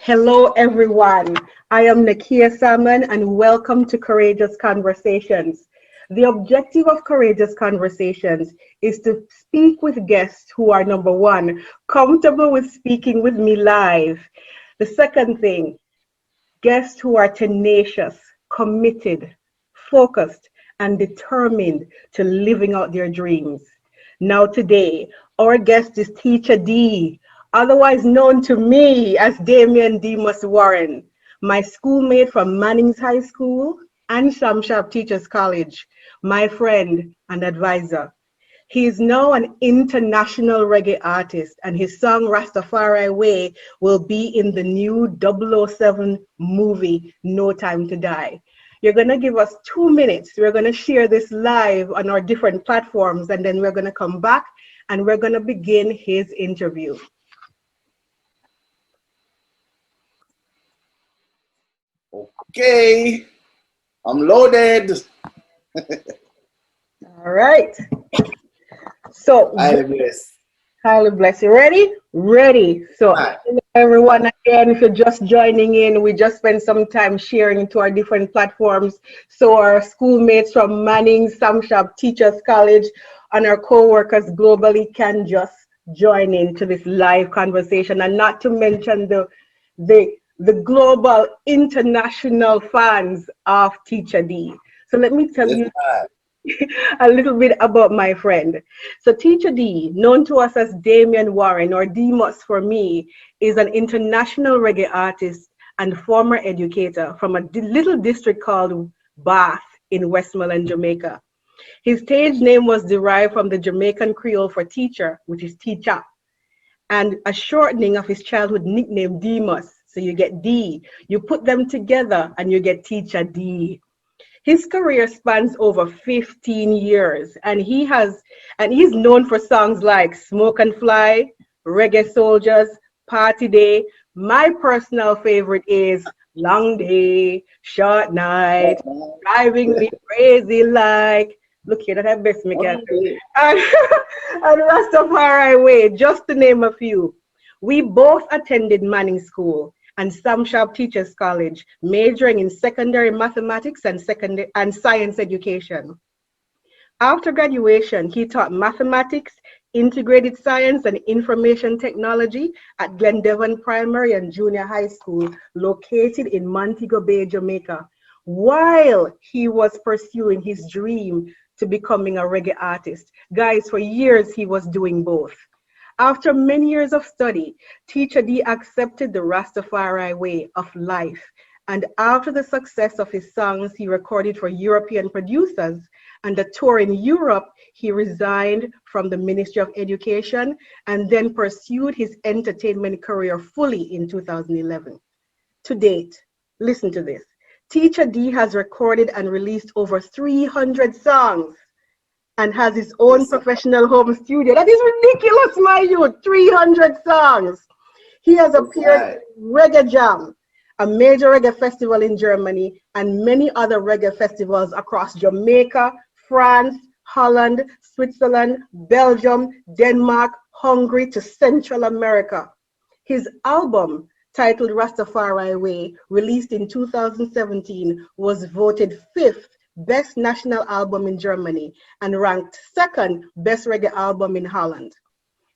Hello, everyone. I am Nackia Salmon, and welcome to Courageous Conversations. The objective of Courageous Conversations is to speak with guests who are number one, comfortable with speaking with me live. The second thing, guests who are tenacious, committed, focused, and determined to living out their dreams. Now, today, our guest is Teacha Dee, otherwise known to me as Damion Demus Warren, my schoolmate from Mannings High School and Sam Sharpe Teachers College, my friend and advisor. He is now an international reggae artist, and his song Rastafari Way will be in the new 007 movie, No Time to Die. You're going to give us 2 minutes. We're going to share this live on our different platforms, and then we're going to come back and we're going to begin his interview. Okay, I'm loaded. All right. So, Highly blessed. highly blessed. You ready? Ready. So, Hi. everyone, again, if you're just joining in, we just spent some time sharing to our different platforms. So, our schoolmates from Mannings, Sam Sharpe Teachers College, and our co-workers globally can just join into this live conversation, and not to mention the global international fans of Teacha Dee. So let me tell Yes, you hi. a little bit about my friend. So Teacha Dee, known to us as Damion Warren or Demus for me, is an international reggae artist and former educator from a little district called Bath in Westmoreland, Jamaica. His stage name was derived from the Jamaican Creole for teacher, which is Teacha, and a shortening of his childhood nickname Demus. So you get D. You put them together and you get Teacha Dee. His career spans over 15 years, and he's known for songs like Smoke and Fly, Reggae Soldiers, Party Day. My personal favorite is Long Day, Short Night, Driving Me Crazy Like. Look here, that I best me can do. Okay. And, and Rastafari Way, just to name a few. We both attended Mannings School and Sam Sharpe Teachers College, majoring in secondary mathematics and secondary and science education. After graduation, he taught mathematics, integrated science, and information technology at Glendevon Primary and Junior High School, located in Montego Bay, Jamaica, while he was pursuing his dream to becoming a reggae artist. Guys, for years, he was doing both. After many years of study, Teacha Dee accepted the Rastafari way of life. And after the success of his songs he recorded for European producers and a tour in Europe, he resigned from the Ministry of Education and then pursued his entertainment career fully in 2011. To date, listen to this. Teacha Dee has recorded and released over 300 songs and has his own Yes, sir. professional home studio. That is ridiculous, my youth. 300 songs. He has Yes, appeared hi. in Reggae Jam, a major reggae festival in Germany, and many other reggae festivals across Jamaica, France, Holland, Switzerland, Belgium, Denmark, Hungary to Central America. His album, titled Rastafari Way, released in 2017, was voted fifth Best National Album in Germany and ranked second Best Reggae Album in Holland.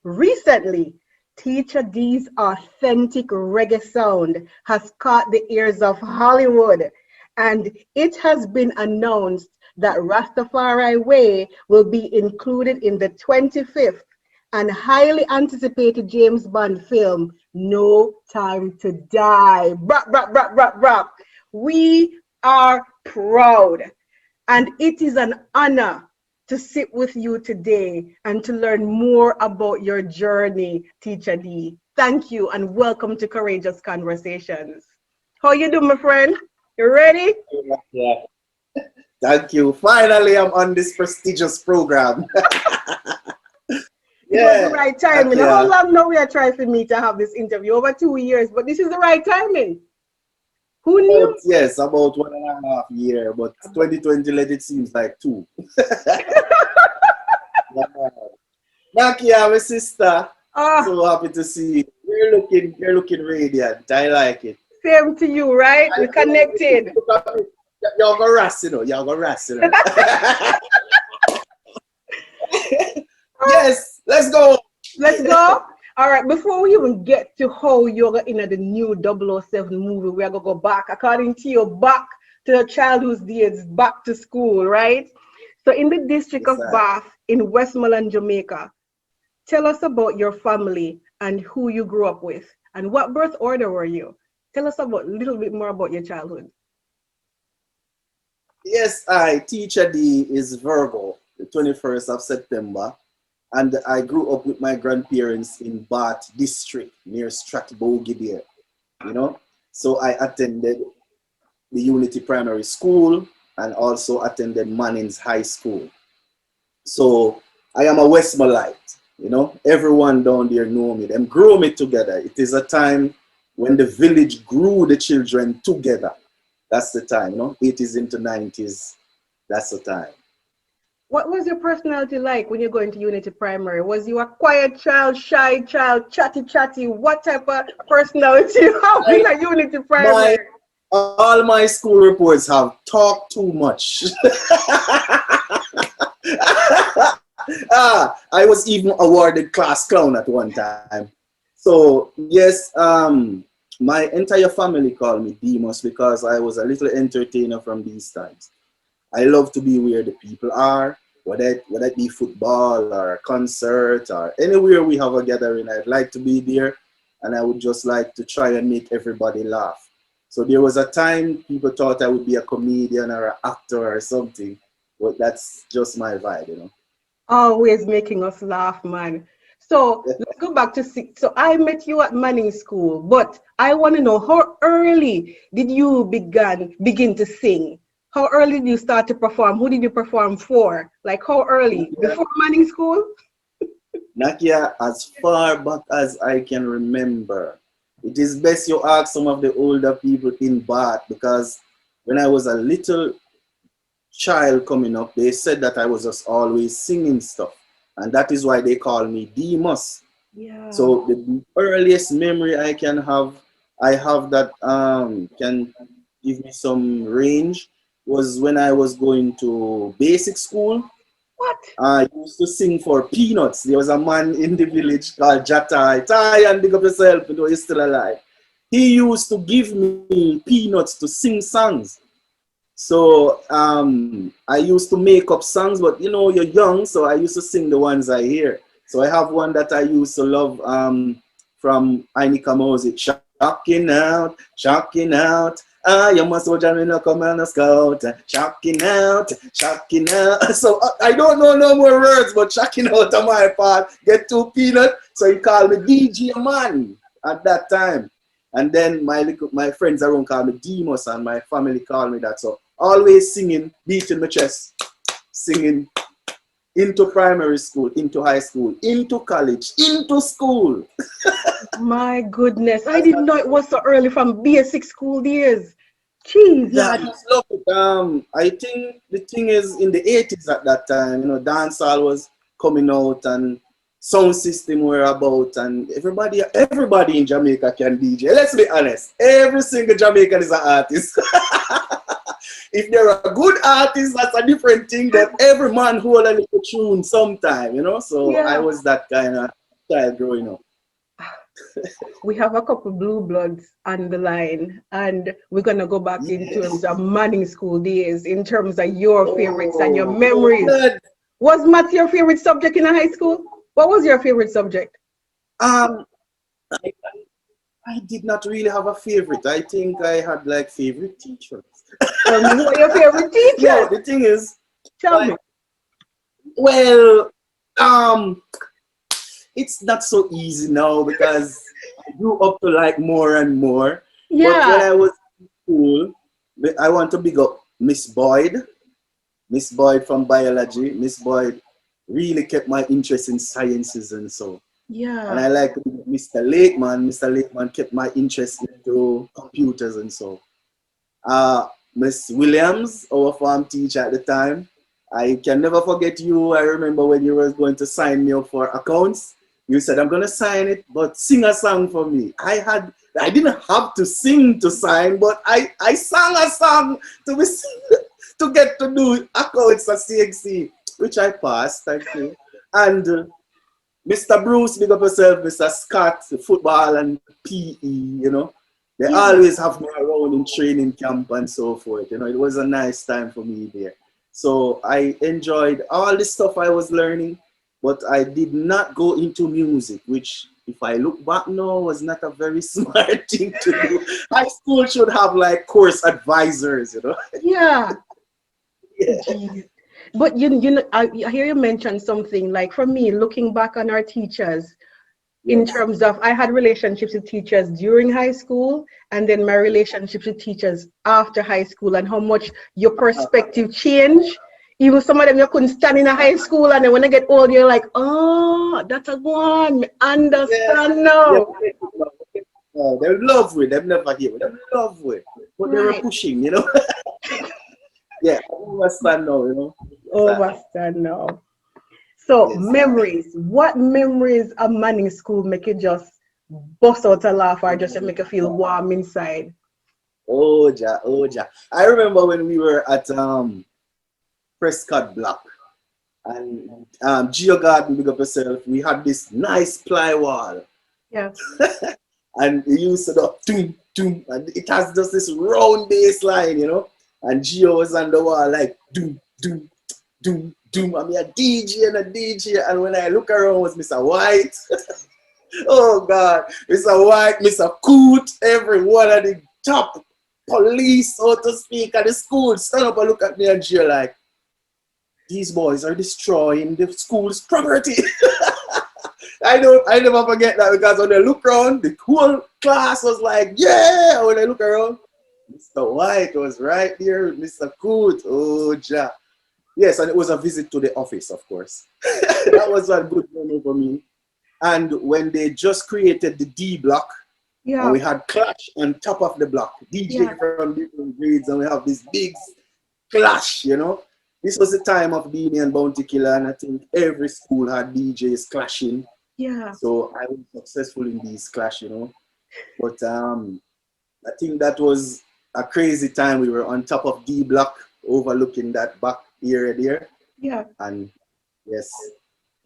Recently, Teacher Dee's authentic reggae sound has caught the ears of Hollywood, and it has been announced that Rastafari Way will be included in the 25th and highly anticipated James Bond film, No Time to Die. Brap, brap, brap, brap, brap. We are proud, and it is an honor to sit with you today and to learn more about your journey, Teacher Dee. Thank you and welcome to Courageous Conversations. How you doing, my friend? You ready? Yeah. Thank you. Finally, I'm on this prestigious program. It was the Yeah. right timing. How Nackia. long now we are trying for me to have this interview? Over 2 years, but this is the right timing. Who knew? Yes, about 1.5 years, but 2020 let it seems like two. Yeah. Nackia, my sister. Ah, So happy to see you. You're looking radiant. I like it. Same to you, right? We're connected. You're gonna rest, you know. You're gonna rest, you know. Yes, let's go. Let's go. All right, before we even get to how you're in the new 007 movie, we're going to go back, according to you, back to your childhood days, back to school, right? So in the district of Bath in Westmoreland, Jamaica, tell us about your family and who you grew up with and what birth order were you? Tell us about a little bit more about your childhood. Yes, Teacha Dee is Virgo, the 21st of September. And I grew up with my grandparents in Bath district near Stratbogie there, you know. So I attended the Unity Primary School and also attended Mannings High School. So I am a Westmorelite, you know. Everyone down there know me. Them grew me together. It is a time when the village grew the children together. That's the time, you know. 80s into 90s, that's the time. What was your personality like when you go into Unity Primary? Was you a quiet child, shy child, chatty? What type of personality you have in a Unity Primary? All my school reports have talked too much. I was even awarded class clown at one time. So yes, my entire family called me Demus because I was a little entertainer from these times. I love to be where the people are, whether it be football or concert or anywhere we have a gathering. I'd like to be there, and I would just like to try and make everybody laugh. So there was a time people thought I would be a comedian or an actor or something, but that's just my vibe, you know. Always making us laugh, man. So let's go back to six. So I met you at Mannings School, but I want to know how early did you begin to sing? How early did you start to perform? Who did you perform for? Like how early? Before Mannings School? Nackia, as far back as I can remember, it is best you ask some of the older people in Bath because when I was a little child coming up, they said that I was just always singing stuff. And that is why they call me Demus. Yeah. So the earliest memory I have that can give me some range was when I was going to basic school. What? I used to sing for peanuts. There was a man in the village called Jatai. Tai and big up yourself, you know he's still alive. He used to give me peanuts to sing songs. So I used to make up songs, but you know, you're young, so I used to sing the ones I hear. So I have one that I used to love from Ainika Moses, shocking out. Ah, you must soldier me no come on a scout. Shocking out. So I don't know no more words, but shocking out on my part. Get 2 peanut. So he called me DJ Man at that time. And then my friends around called me Demus and my family called me that. So always singing, beating my chest, singing into primary school, into high school, into college, into school. My goodness, I didn't know it was so early from basic school days. Jesus. Yeah, I just love it. I think the thing is in the 80s at that time, you know, dancehall was coming out and sound system were about and everybody in Jamaica can DJ. Let's be honest, every single Jamaican is an artist. If they're a good artist, that's a different thing, but every man hold a little tune sometime, you know? So yeah. I was that kind of child growing up. We have a couple blue bloods on the line, and we're going to go back in terms of Mannings School days, in terms of your favorites and your memories. Was math your favorite subject in high school? What was your favorite subject? I did not really have a favorite. I think I had like favorite teachers. Who are your favorite teachers? No, the thing is, tell me. Well, it's not so easy now because I grew up to like more and more. Yeah. But when I was in school, I want to big up Miss Boyd from biology. Miss Boyd really kept my interest in sciences and so. Yeah. And I like Mr. Lakeman. Mr. Lakeman kept my interest into computers and so. Miss Williams, our farm teacher at the time, I can never forget you. I remember when you were going to sign me up for accounts. You said, I'm gonna sign it, but sing a song for me. I didn't have to sing to sign, but I sang a song to be to get to do accounts at CXC, which I passed, thank you. And Mr. Bruce, big up yourself, Mr. Scott, football and PE, you know. They Yeah. always have me around in training camp and so forth. You know, it was a nice time for me there. So I enjoyed all the stuff I was learning, but I did not go into music, which, if I look back now, was not a very smart thing to do. High school should have like course advisors, you know. Yeah. Yeah. Jeez. But you know, I hear you mention something like, for me, looking back on our teachers, in Yes. terms of, I had relationships with teachers during high school, and then my relationships with teachers after high school, and how much your perspective changed. Even some of them you couldn't stand in a high school, and then when I get old, you're like, oh, that's a one. Yeah. Understand Yeah. now. They're love with them, never hear with them, love with. But they were Right. pushing, you know. Yeah, I understand now, you know. Understand now. So Yes. memories. What memories of Mannings School make you just bust out a laugh, or just make you feel warm inside? Oh, ja, oh, ja. I remember when we were at Prescott Block and Geo Garden, big up yourself, we had this nice ply wall. Yeah. And we used to do doom, doom, and it has just this round bass line, you know. And Geo was on the wall like doom, doom, doom, doom. I mean, a DJ and a DJ. And when I look around, was Mr. White. Oh God, Mr. White, Mr. Coot, every one of the top police, so to speak, at the school stand up and look at me and Geo like, these boys are destroying the school's property. I never forget that, because when I look around, the whole class was like, yeah. When I look around, Mr. White was right there with Mr. Coot. Oh, ja. Yes, and it was a visit to the office, of course. That was a good moment for me. And when they just created the D block, and Yeah. we had Clash on top of the block, Yeah. DJ from different grades, and we have this big clash, you know. This was the time of Damion Bounty Killer, and I think every school had DJs clashing. Yeah. So I was successful in these clash, you know. But I think that was a crazy time. We were on top of D block, overlooking that back area there. Yeah. And yes.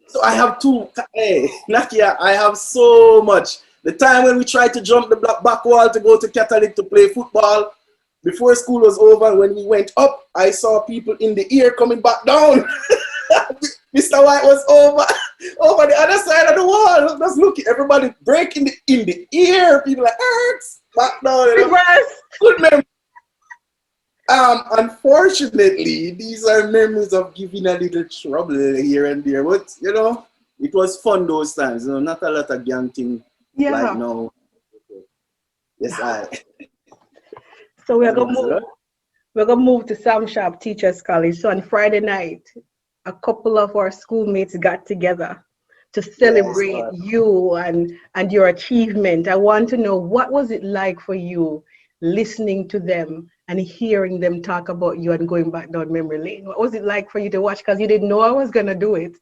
So I have two, hey, Nackia, I have so much. The time when we tried to jump the back wall to go to Catholic to play football, before school was over, when we went up, I saw people in the air coming back down. Mr. White was over the other side of the wall. Just looking, everybody breaking in the air. People like, hurts, back down. You know? Reverse. Good memory. Unfortunately, these are memories of giving a little trouble here and there. But, you know, it was fun those times. You know, not a lot of gang thing like Yeah. now. Yes, I. So That was a lot. we're gonna move to Sam Sharpe Teachers College. So on Friday night, a couple of our schoolmates got together to Yes, celebrate you and your achievement. I want to know, what was it like for you listening to them and hearing them talk about you and going back down memory lane? What was it like for you to watch? Because you didn't know I was gonna do it.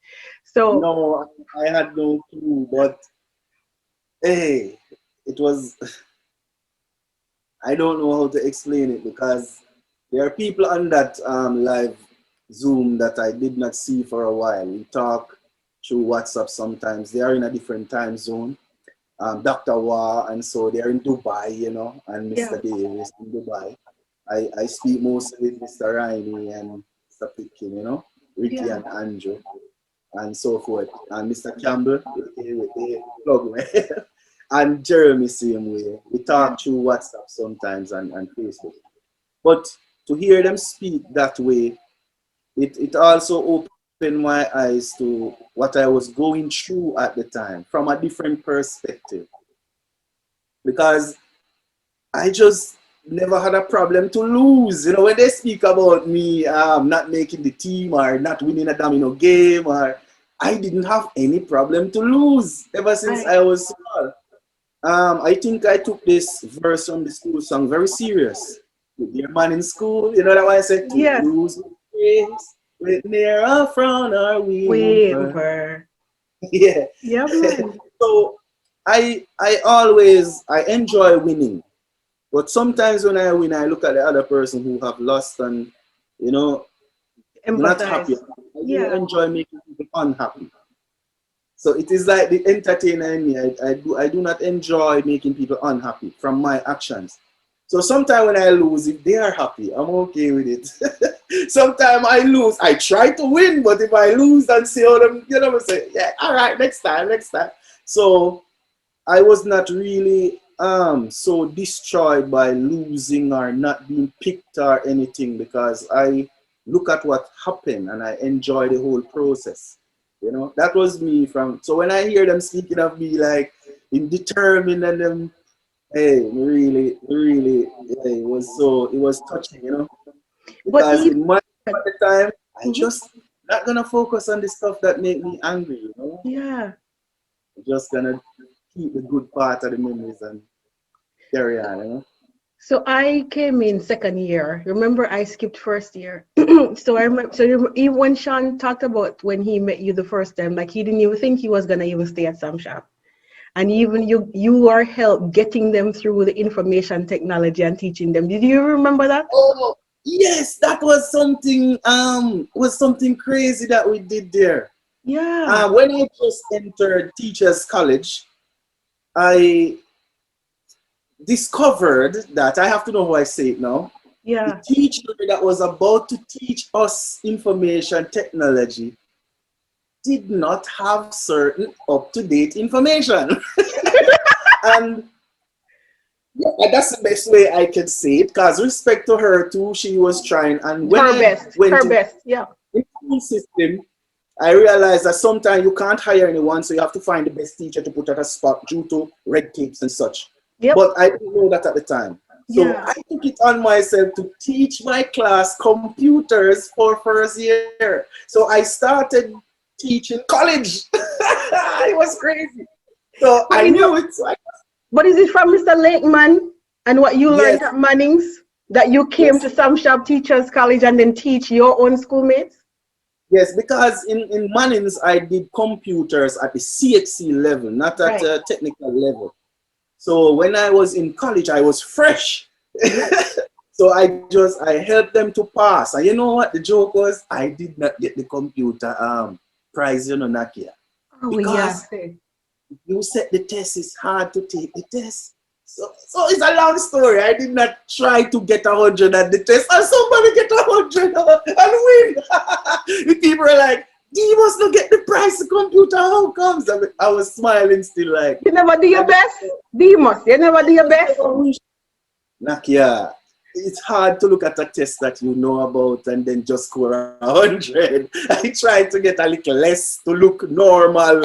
So no, I had no clue, but hey, it was, I don't know how to explain it, because there are people on that live Zoom that I did not see for a while. We talk through WhatsApp sometimes. They are in a different time zone. Dr. Wah, and so they're in Dubai, you know, and yeah, Mr. Davis in Dubai. I speak mostly with Mr. Riley and Mr. Pitkin, you know, Ricky yeah, and Andrew, and so forth. And Mr. Campbell, they plug me. And Jeremy, same way. We yeah, talk through WhatsApp sometimes and Facebook. But to hear them speak that way, it also opened my eyes to what I was going through at the time from a different perspective. Because I just never had a problem to lose. You know, when they speak about me not making the team or not winning a domino game, or I didn't have any problem to lose ever since I, I was small. I think I took this verse from the school song very serious. With your man in school, you know that why I said to yes, lose with grace, with near or front or we over. waver. Yeah. Yeah, man. So I enjoy winning. But sometimes when I win, I look at the other person who have lost and, you know, you're not happy. Empathize. I do Yeah. enjoy making people unhappy. So it is like the entertainer in me. I do not enjoy making people unhappy from my actions. So sometimes when I lose, if they are happy, I'm okay with it. Sometimes I lose. I try to win, but if I lose and see how them, you know, I say, yeah, all right, next time, next time. So I was not really so destroyed by losing or not being picked or anything because I look at what happened and I enjoy the whole process. You know, that was me from. So when I hear them speaking of me like in determined and them, hey, really, really, yeah, it was touching, you know, But because even in my at the time I Mhm. just not gonna focus on the stuff that make me angry, you know. Yeah. I'm just gonna keep the good part of the memories and carry on, you know. So I came in second year. Remember, I skipped first year. So I remember. So even when Sean talked about when he met you the first time, like he didn't even think he was gonna even stay at Sam Sharpe. And even you are help getting them through the information technology and teaching them. Did you remember that? Oh yes, that was something crazy that we did there. Yeah. When I just entered Teachers College, I discovered that I have to know how I say it now. The Yeah. teacher that was about to teach us information technology did not have certain up-to-date information. And yeah, that's the best way I can say it, because respect to her too, she was trying. And when Her I best. went Her in best. Yeah. the school system, I realized that sometimes you can't hire anyone, so you have to find the best teacher to put at a spot due to red tapes and such. Yep. But I didn't know that at the time. So Yeah. I took it on myself to teach my class computers for first year. So I started teaching college. It was crazy. So But I is it knew it. So but is it from Mr. Lakeman and what you yes, learned at Mannings that you came yes, to Sam Sharpe Teachers College and then teach your own schoolmates? yes, because in Mannings, I did computers at the CXC level, not at Right. a technical level. So when I was in college, I was fresh. Yep. So I helped them to pass. And you know what the joke was? I did not get the computer prize, you know, Nackia. Oh yeah. Because you set the test, it's hard to take the test. So it's a long story. I did not try to get 100 at the test, and somebody get 100 and win. The people are like, Demus not get the prize of computer. How comes? I was smiling still, like, You never do I your best? Demus, you never do your best? just Nackia, it's hard to look at a test that you know about and then just score 100. I tried to get a little less to look normal.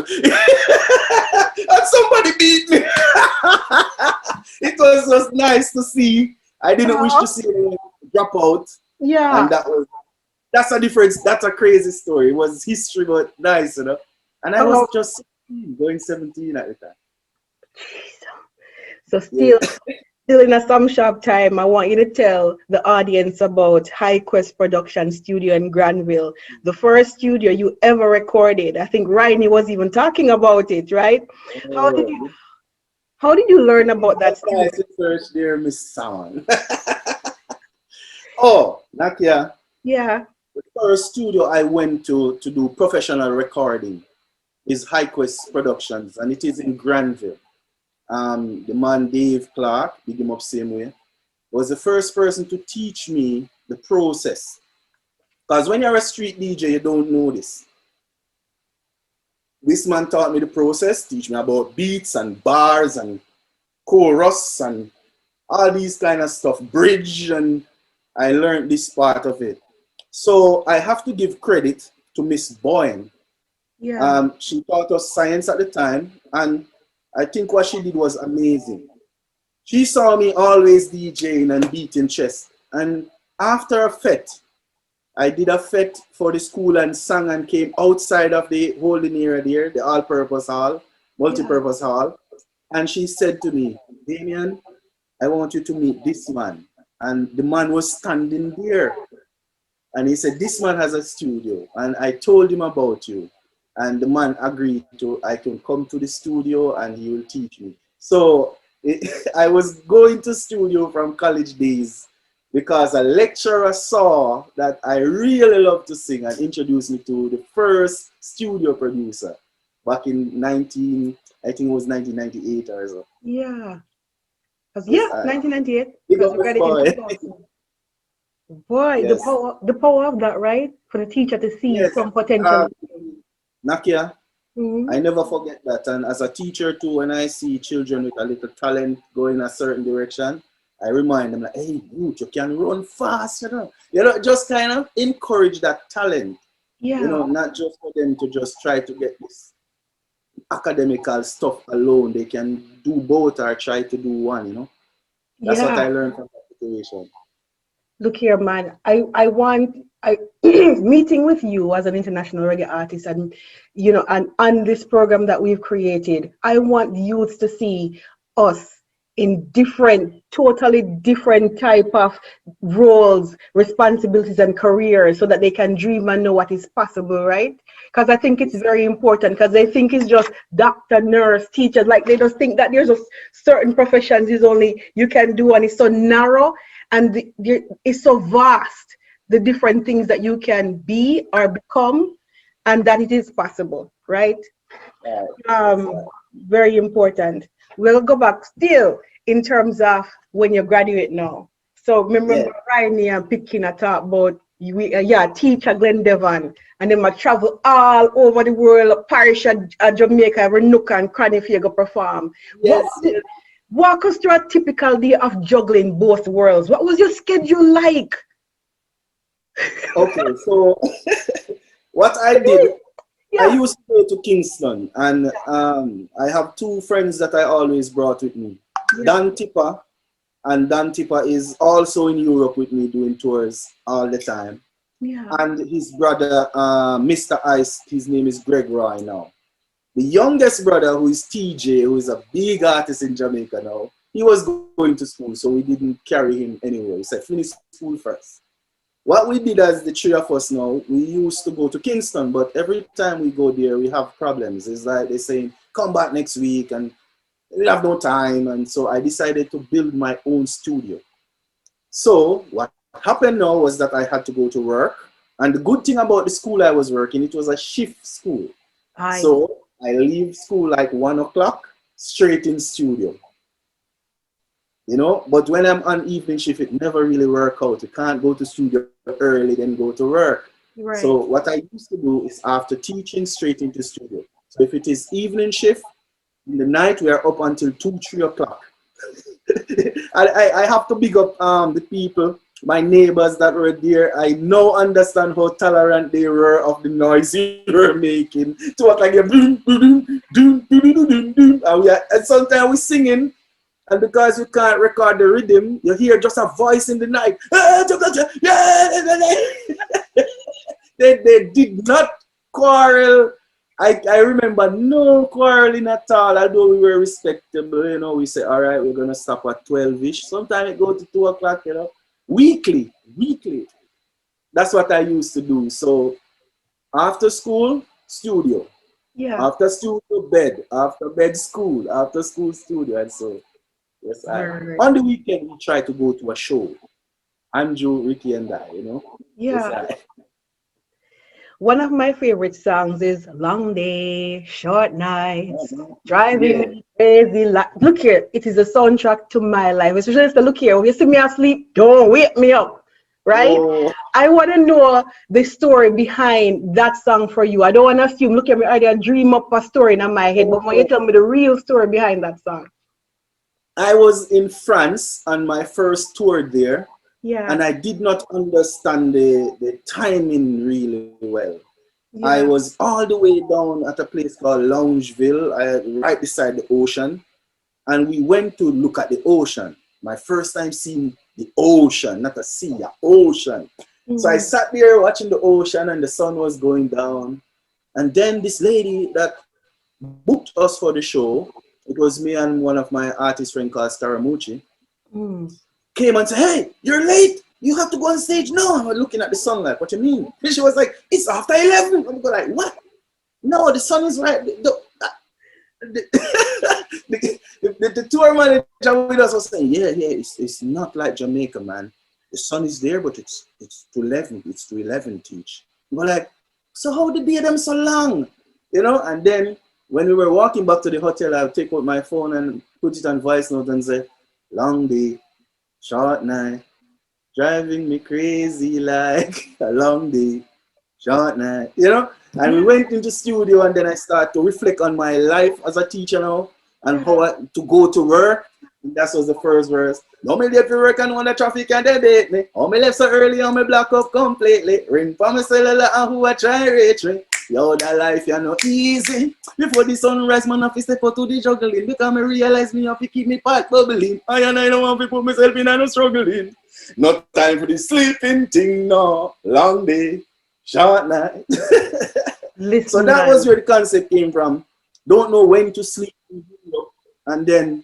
And somebody beat me. It was just nice to see. I didn't wish to Oh, see anyone drop out. And yeah. that's a difference. That's a crazy story. It was history, but nice, you know. And I Oh, was just 16, going 17 at the time. so Yeah. still in a Sam Sharpe time, I want you to tell the audience about High Quest Production Studio in Granville, the first studio you ever recorded. I think Rainy was even talking about it, right? How did you Oh, how did you learn about that that's studio? nice to search there, Miss Salmon. Oh, Nackia, Yeah, the first studio I went to do professional recording is High Quest Productions, and it is in Granville. The man Dave Clark, big him up same way, was the first person to teach me the process. Because when you're a street DJ, you don't know this. This man taught me the process, teach me about beats and bars and chorus and all these kind of stuff, bridge, and I learned this part of it. So I have to give credit to Miss Boyne. yeah, She taught us science at the time, and I think what she did was amazing. She saw me always DJing and beating chess. And after a fete, I did a fete for the school and sang and came outside of the holding area there, the all-purpose hall, yeah. multi-purpose hall. And she said to me, Damion, I want you to meet this man. And the man was standing there. And he said, this man has a studio. And I told him about you. and the man agreed to I can come to the studio and he will teach me. So I was going to studio from college days because a lecturer saw that I really love to sing and introduced me to the first studio producer back in I think it was 1998 or so. Yeah. Yes, Yeah, I. 1998, Big because up we the got it in boy. 2000. Boy, Yes. the power of that, right? For the teacher to see Yes. some potential. Um, Nackia, Mm-hmm. I never forget that. And as a teacher too, when I see children with a little talent going a certain direction, I remind them like, hey, you can run fast, you know. You know, just kind of encourage that talent, you Yeah, know, not just for them to just try to get this academical stuff alone. They can do both or try to do one, you know. That's what yeah. I learned from that situation. Look here, man. I want I meeting with you as an international reggae artist, and and on this program that we've created, I want youths to see us in totally different type of roles, responsibilities, and careers, so that they can dream and know what is possible, right? Because I think it's very important. Because they think it's just doctor, nurse, teacher. Like they just think that there's a certain professions is only you can do, and it's so narrow, and it's so vast, the different things that you can be or become, and that it is possible, right? Right. That's um right. Very important. We'll go back still in terms of when you graduate now. So Yeah. remember Ryan and picking a talk about yeah, teacher Glenn Devon, and then I travel all over the world, Paris, Jamaica, every nook and cranny if you go perform. What Yes, was it? yes. Walk us through a typical day of juggling both worlds. What was your schedule like? Okay, so what I did, I Yeah, used to go to Kingston, and I have two friends that I always brought with me. yeah, Dan Tipper, and Dan Tipper is also in Europe with me doing tours all the time. yeah, And his brother, Mr. Ice, his name is Greg Roy now. The youngest brother, who is TJ, who is a big artist in Jamaica now, he was going to school, so we didn't carry him anywhere. We said, finish school first. What we did as the three of us now, we used to go to Kingston, but every time we go there, we have problems. It's like they're saying, come back next week, and we have no time. And so I decided to build my own studio. So what happened now was that I had to go to work. And the good thing about the school I was working, it was a shift school. I So I leave school like 1 o'clock, straight in studio. You know, but when I'm on evening shift, it never really work out. You can't go to studio early, then go to work. So right. what I used to do is after teaching, straight into studio. So if it is evening shift, in the night we are up until 2, 3 o'clock. I have to big up the people, my neighbors that were there. I now understand how tolerant they were of the noise we were making. To what like a boom, boom, boom, boom, boom, boom, boom, and sometimes we singing, and because you can't record the rhythm, you hear just a voice in the night. They did not quarrel. I remember no quarreling at all, although we were respectable. You know, we say, all right, we're going to stop at 12-ish. Sometimes it go to 2 o'clock, you know. Weekly. That's what I used to do. So after school, studio. Yeah, After studio, bed. After bed, school. After school, studio. And so, yes, I. right. On the weekend, we try to go to a show. Andrew, Ricky, and I, you know. Yes, Yeah. I. One of my favorite songs is Long Day, Short Nights, Driving Yeah. Me Crazy. Look here, it is a soundtrack to my life. It's just look here, when you see me asleep, don't wake me up, right? Oh, I want to know the story behind that song for you. I don't want to assume, look at me, I dream up a story in my head, but when you oh. tell me the real story behind that song. I was in France on my first tour there, Yeah, and I did not understand the timing really well. I yeah, was all the way down at a place called Loungeville, right beside the ocean, and we went to look at the ocean. My first time seeing the ocean, not a sea, a ocean. So I mm, sat there watching the ocean, and the sun was going down. And then this lady that booked us for the show, it was me and one of my artist friend called Scaramucci, mm. came and said, hey, you're late. You have to go on stage now. I'm looking at the sun like, what you mean? And she was like, it's after 11. I'm going like, what? No, the sun is right. The, the tour manager with us was saying, yeah, it's not like Jamaica, man. The sun is there, but it's to 11. It's to 11, teach. We're like, so how did they them so long? You know, and then when we were walking back to the hotel, I would take out my phone and put it on voice note and say, long day, short night, driving me crazy like a long day, short night, you know? And we went into studio and then I started to reflect on my life as a teacher now and how to go to work. And that was the first verse. No me left to work and when the traffic and they date me. Oh me left so early on me block up completely. Ring for me cellular and who I try reach me. Yo, that life you know easy. Before the sunrise, man, I have to step out to the juggling because I realize me have to keep me part bubbling. I don't want to put myself in no struggling. No time for the sleeping thing, no. Long day, short night. Listen, so that was where the concept came from. Don't know when to sleep, and then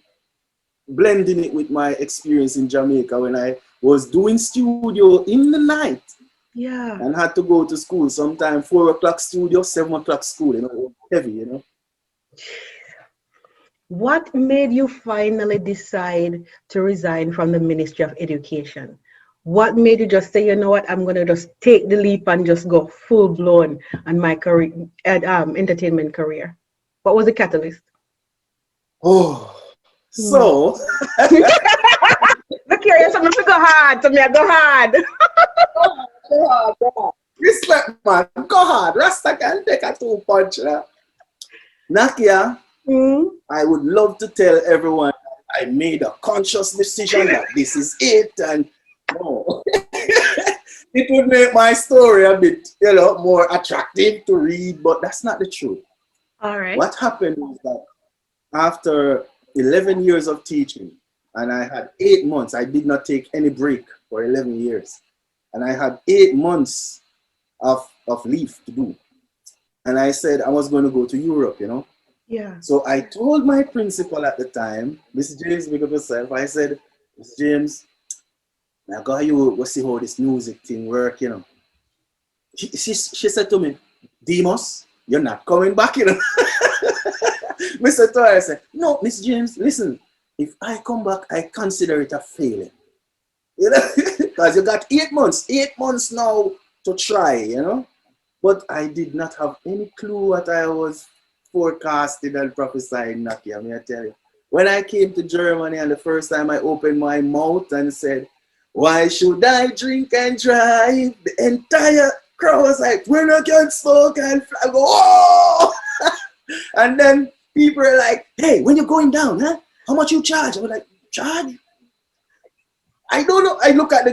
blending it with my experience in Jamaica when I was doing studio in the night. Yeah. And had to go to school sometime 4 o'clock studio, 7 o'clock school, you know, heavy, you know. What made you finally decide to resign from the Ministry of Education? What made you just say, you know what, I'm going to just take the leap and just go full blown on my career, entertainment career? What was the catalyst? Oh, so. Look here, you're something to go hard. To me, I go hard. Go hard. Respect, man. Go hard. Rasta can take a 2-punch. Nackia, I would love to tell everyone I made a conscious decision that this is it, and no. It would make my story a bit, you know, more attractive to read, but that's not the truth. All right. What happened was that after 11 years of teaching, and I had 8 months, I did not take any break for 11 years, and I had 8 months of leave to do. And I said I was going to go to Europe, you know. Yeah. So I told my principal at the time, Mr. James, big up yourself, I said, Mr. James, I got you go see how this music thing work, you know. She said to me, Demus, you're not coming back, you know. Mr. Toy, I said, no, Miss James, listen, if I come back, I consider it a failure. You know, because you got 8 months now to try, you know. But I did not have any clue what I was forecasting and prophesying, Nackia, may I tell you. When I came to Germany and the first time I opened my mouth and said, why should I drink and drive? The entire crowd was like, we're not going to smoke and fly. I go, oh! And then people are like, hey, when you're going down, huh? How much you charge? I was like, charge? I don't know. I look at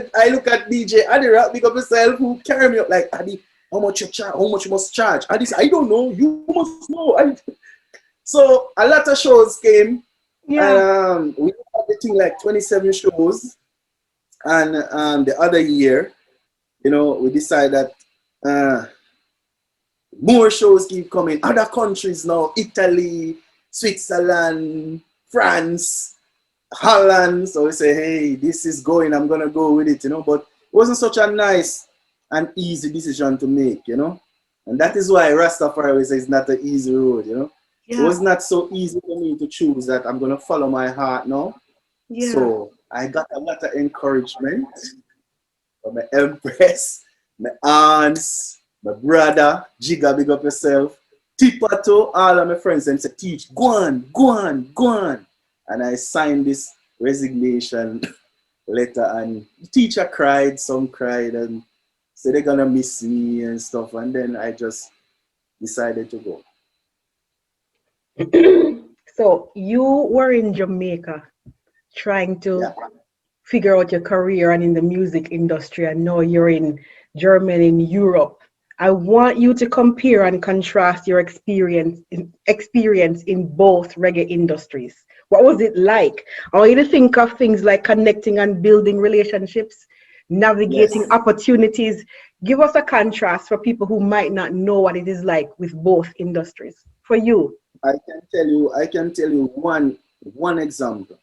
DJ Adira, big up yourself, who carry me up like, Adi, how much you charge? How much you must charge? Adi said, I don't know. You must know. So a lot of shows came. Yeah. And we had the thing like 27 shows. And the other year, you know, we decided that more shows keep coming. Other countries now, Italy, Switzerland, France, Holland. So we say, hey, this is going, I'm going to go with it, you know. But it wasn't such a nice and easy decision to make, you know. And that is why Rastafari says it's not an easy road, you know. Yeah. It was not so easy for me to choose that I'm going to follow my heart now. Yeah. So I got a lot of encouragement from my empress, my aunts, my brother, Jiga, big up yourself, Tipato, all of my friends, and said, teach, go on, go on, go on. And I signed this resignation letter, and the teacher cried, some cried, and said they're gonna miss me and stuff. And then I just decided to go. So you were in Jamaica trying to figure out your career and in the music industry, and now you're in Germany, in Europe. I want you to compare and contrast your experience in both reggae industries. What was it like? I want you to think of things like connecting and building relationships, navigating opportunities. Give us a contrast for people who might not know what it is like with both industries. For you. I can tell you one example.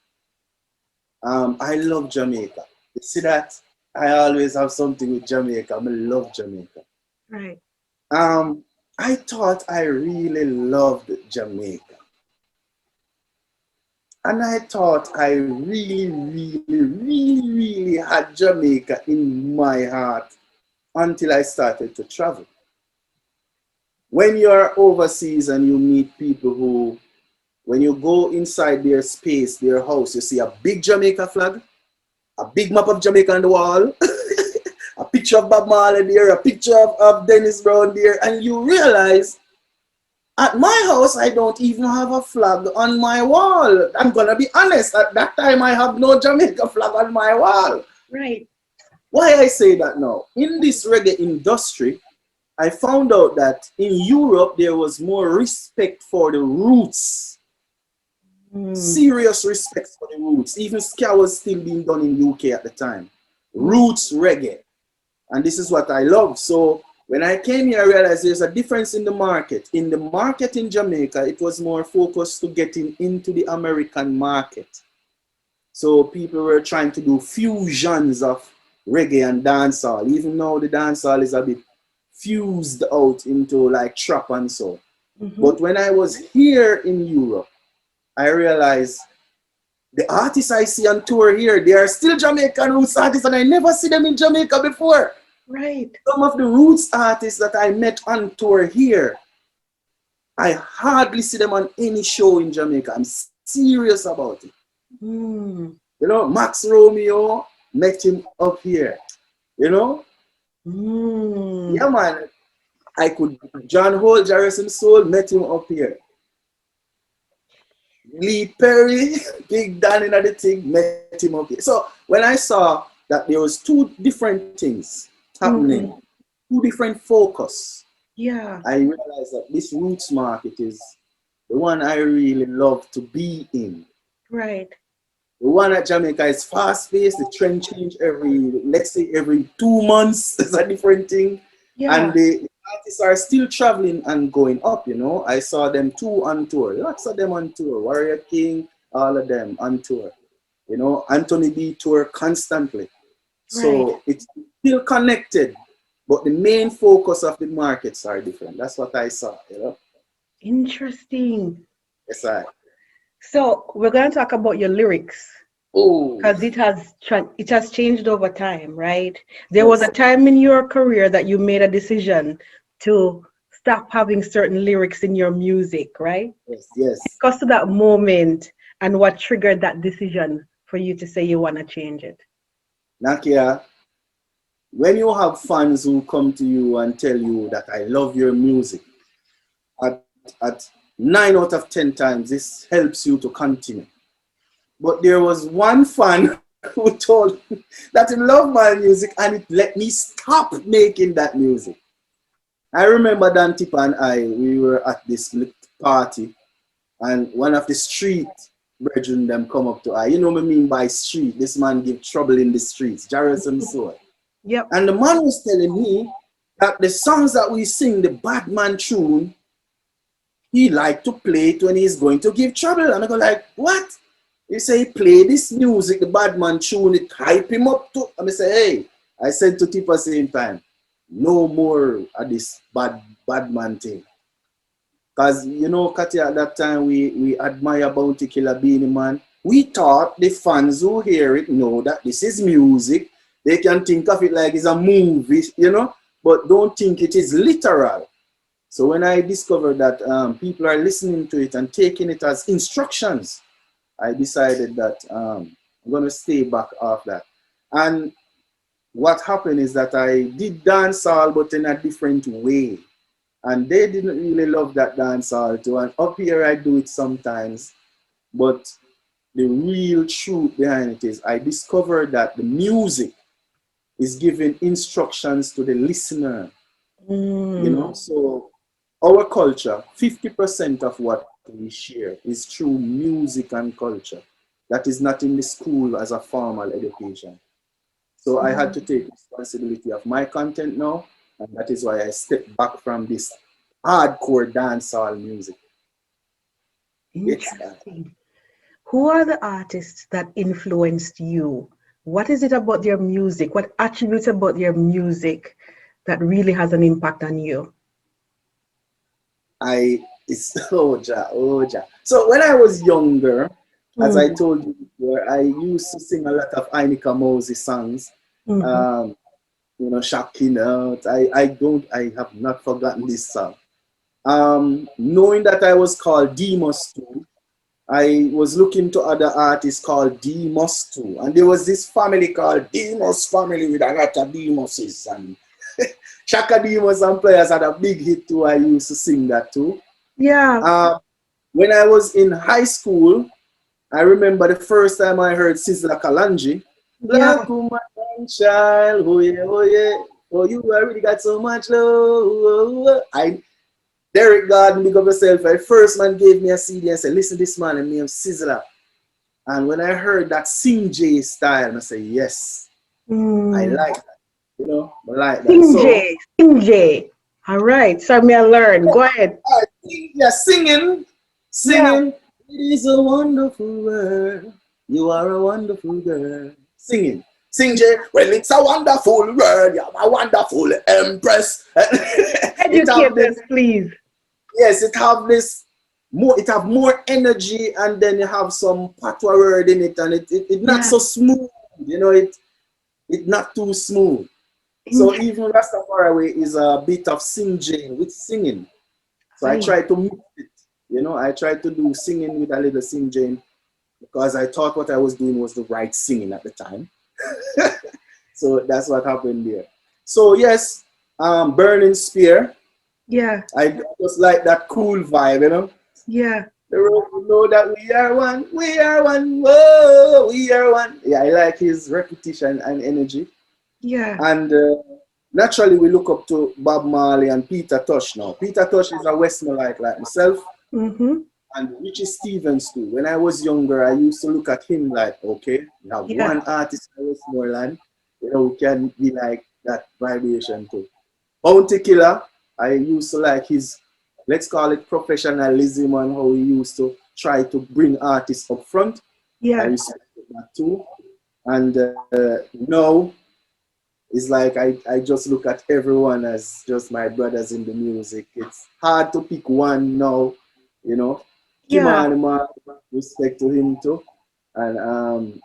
I love Jamaica. You see that? I always have something with Jamaica. I love Jamaica. Right. I thought I really loved Jamaica. And I thought I really, really, really, really had Jamaica in my heart until I started to travel. When you're overseas and you meet people who, when you go inside their space, their house, you see a big Jamaica flag, a big map of Jamaica on the wall, a picture of Bob Marley there, a picture of Dennis Brown there, and you realize at my house, I don't even have a flag on my wall. I'm going to be honest, at that time, I have no Jamaica flag on my wall. Right. Why I say that now? In this reggae industry, I found out that in Europe, there was more respect for the roots. Serious respect for the roots. Even ska was still being done in UK at the time. Roots reggae. And this is what I love. So when I came here, I realized there's a difference in the market. In the market in Jamaica, it was more focused to getting into the American market. So people were trying to do fusions of reggae and dancehall. Even though the dancehall is a bit fused out into like trap and so. But when I was here in Europe, I realized the artists I see on tour here, they are still Jamaican roots artists, and I never see them in Jamaica before. Right. Some of the roots artists that I met on tour here, I hardly see them on any show in Jamaica. I'm serious about it. You know, Max Romeo, met him up here. You know? Yeah, man. I could, John Hole, Jarrison Soul, met him up here. Lee Perry, Big Dan in the thing, met him up here. So when I saw that there was two different things happening, two different focus, yeah, I realized that this roots market is the one I really love to be in. Right. The one at Jamaica is fast paced, the trend change let's say every 2 months, is a different thing. Yeah. And the artists are still traveling and going up, you know. I saw them too on tour, lots of them on tour, Warrior King, all of them on tour. You know, Anthony B tour constantly. So it's still connected, but the main focus of the markets are different. That's what I saw, you know. Interesting. Yes, I. So we're going to talk about your lyrics. Oh. Because it has changed over time, right? There was a time in your career that you made a decision to stop having certain lyrics in your music, right? Yes, yes. Discuss that moment and what triggered that decision for you to say you want to change it. Nackia, when you have fans who come to you and tell you that I love your music, at 9 out of 10 times, this helps you to continue. But there was one fan who told me that he loved my music and it let me stop making that music. I remember Dan Tip and we were at this party and one of the street brethren them come up to I. You know what I mean by street? This man give trouble in the streets, Jarrison Soul. Yep. And the man was telling me that the songs that we sing, the bad man tune, he like to play it when he's going to give trouble. And I go like, what? He say, play this music, the bad man tune, it hype him up to. And I say, hey, I said to Tip at the same time, no more of this bad man thing. Because, you know, Katia, at that time, we admire Bounty Killer Beanie Man. We thought the fans who hear it know that this is music. They can think of it like it's a movie, you know, but don't think it is literal. So when I discovered that people are listening to it and taking it as instructions, I decided that I'm going to stay back off that. And what happened is that I did dancehall, but in a different way. And they didn't really love that dancehall too. And up here I do it sometimes. But the real truth behind it is I discovered that the music is giving instructions to the listener. You know, so our culture, 50% of what we share is through music and culture. That is not in the school as a formal education. So I had to take responsibility of my content now, and that is why I stepped back from this hardcore dancehall music. Interesting. Who are the artists that influenced you? What is it about their music? What attributes about their music that really has an impact on you? it's oh ja. So when I was younger, as I told you before, I used to sing a lot of Ainika Moses songs. Um, you know, Shocking Out. I have not forgotten this song. Knowing that I was called Demus too, I was looking to other artists called Demus too. And there was this family called Demus family with a lot of Demuses. And Shaka Demus and players had a big hit too. I used to sing that too. Yeah. When I was in high school, I remember the first time I heard Sizzla Kalanji. Yeah. Black woman and child, oh yeah, oh you already got so much love. Derek Garden, big up yourself. The first man gave me a CD and said, listen, this man named Sizzla. And when I heard that Sing J style, I said, yes, I like that. You know, I like that. Sing J. All right. So me I learn. Go ahead. Yeah, singing. Yeah. It is a wonderful world. You are a wonderful girl. Singing. Sing J. Well, it's a wonderful world. You're my wonderful empress. Educate us, please. Yes, it have this more. It have more energy, and then you have some patois word in it, and it not so smooth. You know, it not too smooth. So even Rastafari is a bit of sing Jane with singing. So I try to mix it. You know, I try to do singing with a little sing Jane because I thought what I was doing was the right singing at the time. So that's what happened there. So yes, Burning Spear. Yeah. I just like that cool vibe, you know. Yeah. The road will know that we are one, whoa, we are one. Yeah, I like his repetition and energy. Yeah. And naturally, we look up to Bob Marley and Peter Tosh now. Peter Tosh is a Westmorite like myself. And Richie Stevens too. When I was younger, I used to look at him like, okay, we have one artist in Westmoreland, you know, we can be like that vibration too. Bounty Killer, I used to like his, let's call it professionalism and how he used to try to bring artists up front. I respect that too. And now, it's like I just look at everyone as just my brothers in the music. It's hard to pick one now, you know. Kimani, respect to him too. And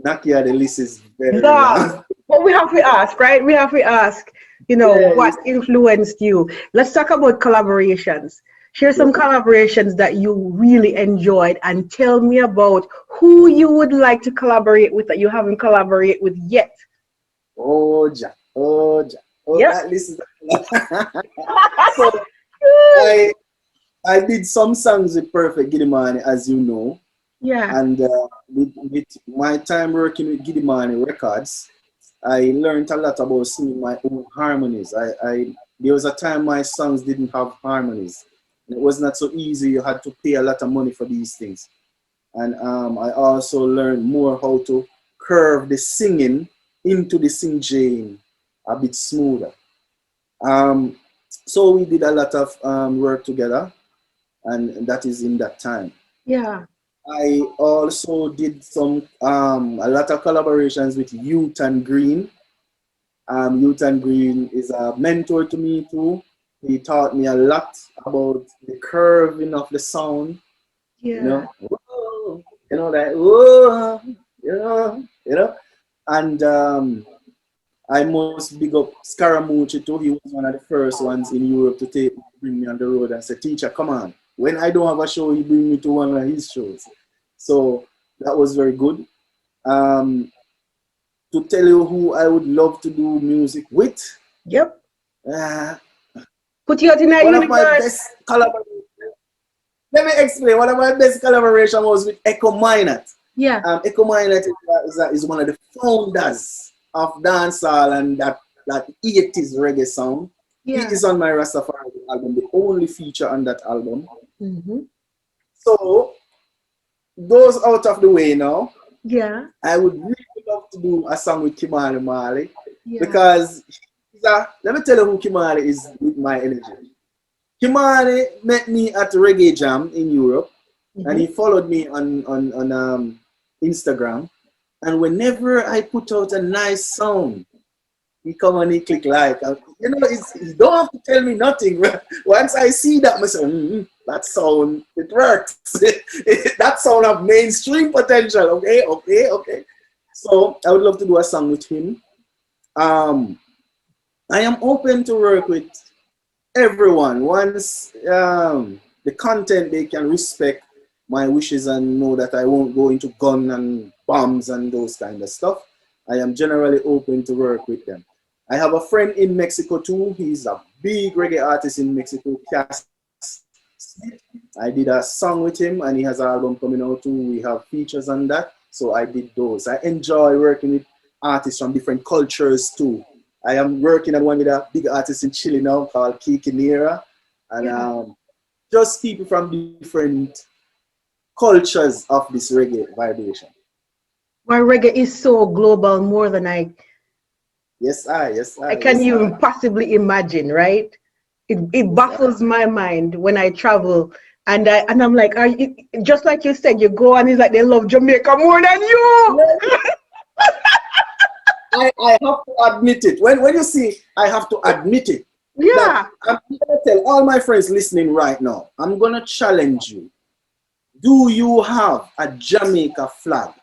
Nackia, the list is very long. But we have to ask, right? We have to ask, you know, what influenced you. Let's talk about collaborations. Share some collaborations that you really enjoyed and tell me about who you would like to collaborate with that you haven't collaborated with yet. Oh, that list is so I did some songs with Perfect Gidimani, as you know. Yeah. And with my time working with Gidimani Records, I learned a lot about singing my own harmonies. There was a time my songs didn't have harmonies. And it was not so easy. You had to pay a lot of money for these things. And I also learned more how to curve the singing into the sing Jane a bit smoother. So we did a lot of work together, and that is in that time. Yeah. I also did some a lot of collaborations with Youth and Green. Youth and Green is a mentor to me too. He taught me a lot about the curving of the sound. Yeah. You know, whoa, you know that whoa, you know, and I must big up Scaramucci too. He was one of the first ones in Europe to bring me on the road and say, "Teacher, come on." When I don't have a show, he bring me to one of his shows. So that was very good. To tell you who I would love to do music with. Yep. Put you out in a one universe. Of my best collaborations. Let me explain. One of my best collaboration was with Echo Minot. Yeah. Echo Minot is one of the founders of dancehall and that 80s reggae sound. Yeah. He is on my Rastafari album, the only feature on that album. So, goes out of the way now. Yeah. I would really love to do a song with Kimani Marley because let me tell you who Kimani is with my energy. Kimani met me at Reggae Jam in Europe and he followed me on Instagram. And whenever I put out a nice song, He come and he click like. You know, you don't have to tell me nothing. Once I see that, I say, that sound, it works. That sound have mainstream potential. Okay, okay, okay. So I would love to do a song with him. I am open to work with everyone. Once the content they can respect my wishes and know that I won't go into gun and bombs and those kind of stuff, I am generally open to work with them. I have a friend in Mexico too. He's a big reggae artist in Mexico, Cass. I did a song with him and he has an album coming out too. We have features on that. So I did those. I enjoy working with artists from different cultures too. I am working on one with a big artist in Chile now called Kiki Nera. And just people from different cultures of this reggae vibration. My reggae is so global, more than I can even possibly imagine, right? It baffles my mind when I travel, and I'm like, are you, just like you said, you go and it's like they love Jamaica more than you. I have to admit it. When you see, I have to admit it. Yeah. I'm gonna tell all my friends listening right now. I'm gonna challenge you. Do you have a Jamaica flag,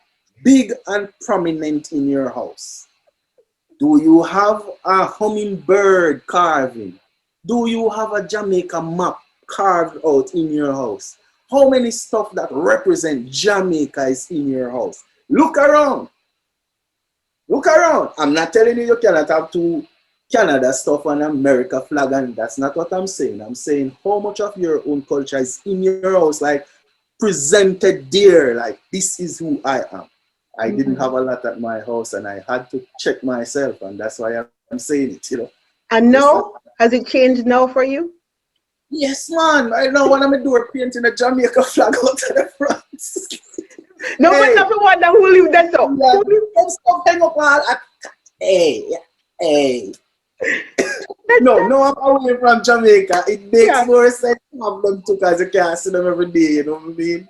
big and prominent in your house? Do you have a hummingbird carving? Do you have a Jamaica map carved out in your house? How many stuff that represent Jamaica is in your house? Look around. Look around. I'm not telling you cannot have two Canada stuff and America flag, and that's not what I'm saying. I'm saying how much of your own culture is in your house, like presented there, like this is who I am. I didn't have a lot at my house and I had to check myself, and that's why I'm saying it, you know. And now, has it changed now for you? Yes, man. I know when I'm a door painting a Jamaica flag out to the front. No, but not the one that will leave that up. Hey. No, I'm away from Jamaica. It makes more sense to have them too because you can't see them every day, you know what I mean?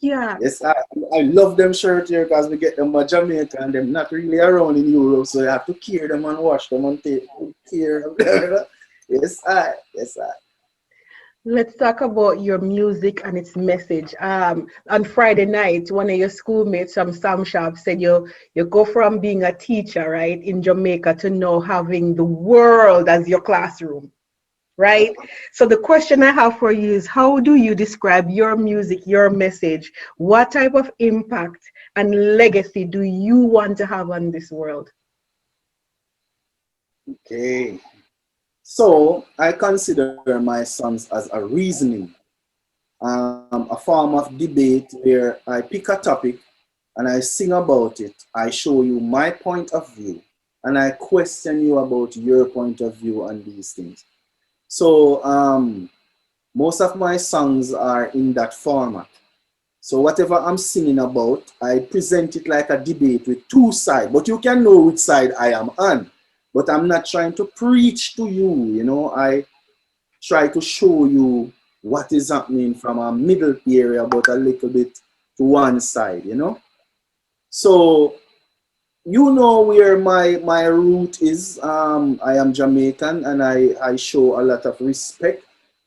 Yeah. Yes, I love them shirts here because we get them by Jamaica and them not really around in Europe, so you have to care them and wash them and take care of them. Yes, I. Let's talk about your music and its message. On Friday night, one of your schoolmates from Sam Sharpe said you go from being a teacher, right, in Jamaica to now having the world as your classroom, right? So the question I have for you is, how do you describe your music, your message? What type of impact and legacy do you want to have on this world? Okay. So I consider my songs as a reasoning, a form of debate where I pick a topic and I sing about it. I show you my point of view and I question you about your point of view on these things. So most of my songs are in that format. So whatever I'm singing about, I present it like a debate with two sides, but you can know which side I am on. But I'm not trying to preach to you, you know. I try to show you what is happening from a middle area, but a little bit to one side, you know. So you know where my root is. I am Jamaican and I show a lot of respect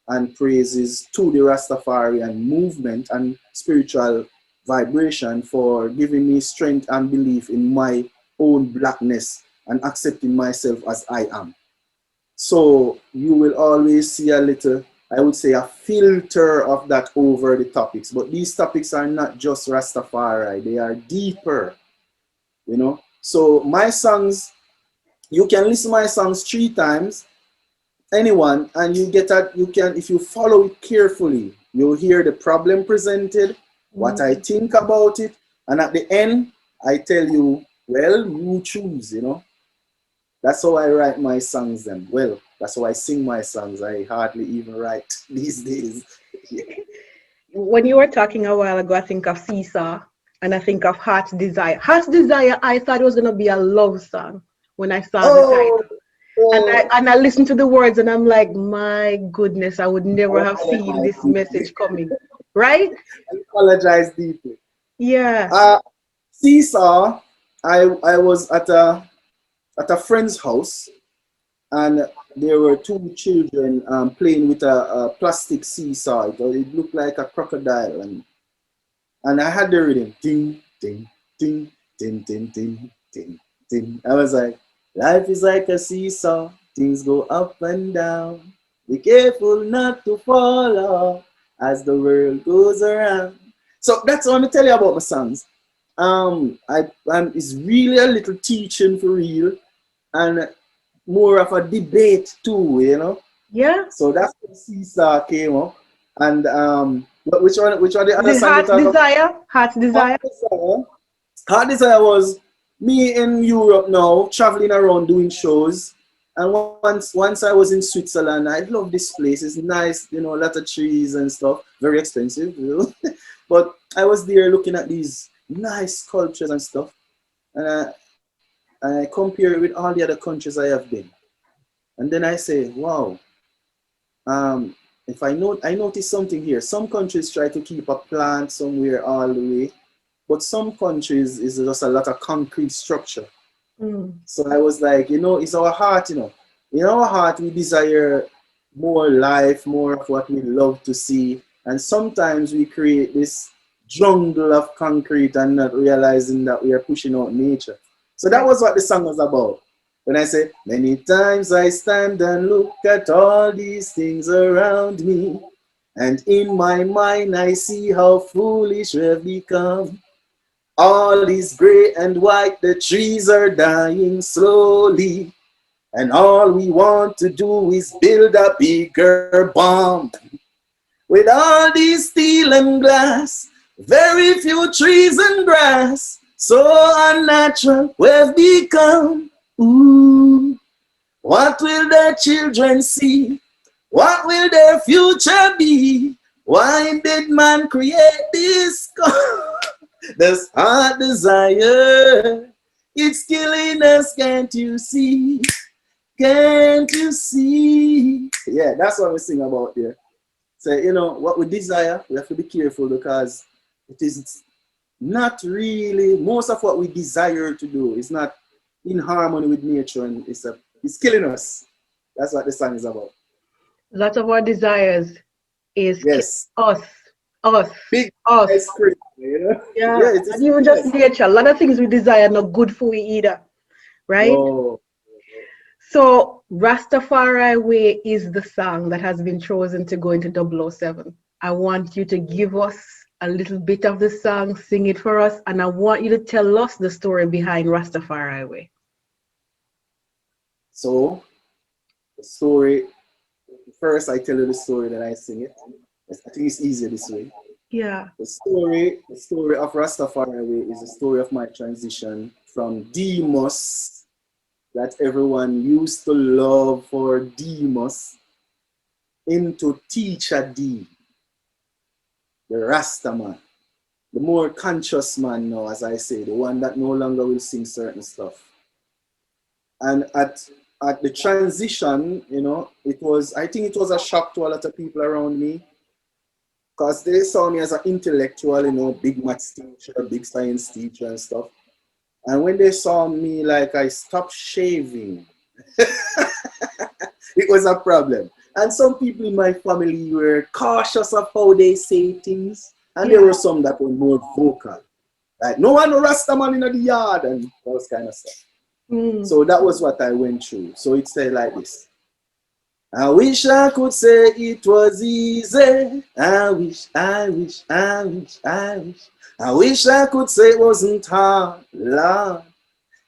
and praises to the Rastafarian movement and spiritual vibration for giving me strength and belief in my own blackness and accepting myself as I am. So you will always see a little, I would say, a filter of that over the topics. But these topics are not just Rastafari, they are deeper, you know. So my songs, you can listen to my songs 3 times, anyone, and you can, if you follow it carefully, you'll hear the problem presented, what I think about it, and at the end, I tell you, well, you choose, you know. That's how I write my songs then. Well, that's how I sing my songs. I hardly even write these days. Yeah. When you were talking a while ago, I think of Seesaw and I think of Heart's Desire. Heart's Desire, I thought it was going to be a love song when I saw the title. And I listened to the words and I'm like, my goodness, I would never have seen this message coming. Right? I apologize deeply. Yeah. Seesaw, I was at a at a friend's house, and there were two children playing with a plastic seesaw. It looked like a crocodile, and I had the rhythm, ding, ding, ding, ding, ding, ding, ding, ding. I was like, life is like a seesaw, things go up and down. Be careful not to fall off as the world goes around. So that's what I'm gonna tell you about my songs. It's really a little teaching for real, and more of a debate too, you know. Yeah. So that's when Seesaw came up. And which one the Is other it song you Heart's talk about? Desire? Heart's Heart Desire? Desire. Heart Desire was me in Europe now, traveling around doing shows. And once I was in Switzerland, I love this place. It's nice, you know, a lot of trees and stuff. Very expensive, you know. But I was there looking at these nice sculptures and stuff. And I compare it with all the other countries I have been. And then I say, wow, if I notice something here. Some countries try to keep a plant somewhere all the way, but some countries is just a lot of concrete structure. Mm. So I was like, you know, it's our heart, you know. In our heart, we desire more life, more of what we love to see. And sometimes we create this jungle of concrete and not realizing that we are pushing out nature. So that was what the song was about. When I say, many times I stand and look at all these things around me, and in my mind I see how foolish we've become. All is gray and white, the trees are dying slowly, and all we want to do is build a bigger bomb. With all these steel and glass, very few trees and grass, so unnatural we've become. Ooh, what will their children see? What will their future be? Why did man create this? This heart desire, it's killing us, can't you see? Can't you see? Yeah, that's what we sing about there. So, you know, what we desire, we have to be careful because it is not really, most of what we desire to do is not in harmony with nature, and it's killing us. That's what the song is about. Lot of our desires is Yes. us, us, Big us. ice cream, you know? Yeah, Yeah, it and is even killing just us. nature. A lot of things we desire not good for we either, right? No. So Rastafari Way is the song that has been chosen to go into 007. I want you to give us a little bit of the song, sing it for us, and I want you to tell us the story behind Rastafari Way. So, the story, first I tell you the story, then I sing it. I think it's easier this way. Yeah. The story of Rastafari Way is the story of my transition from Demus, that everyone used to love for Demus, into Teacha Dee, the Rasta man, the more conscious man now, as I say, the one that no longer will sing certain stuff. And at the transition, you know, I think it was a shock to a lot of people around me because they saw me as an intellectual, you know, big maths teacher, big science teacher and stuff. And when they saw me, like, I stopped shaving, it was a problem. And some people in my family were cautious of how they say things. And there Yeah. were some that were more vocal. Like, no one no Rasta man in the yard and those kind of stuff. Mm. So that was what I went through. So it said like this. I wish I could say it was easy. I wish, I wish, I wish, I wish. I wish I could say it wasn't hard, Lord.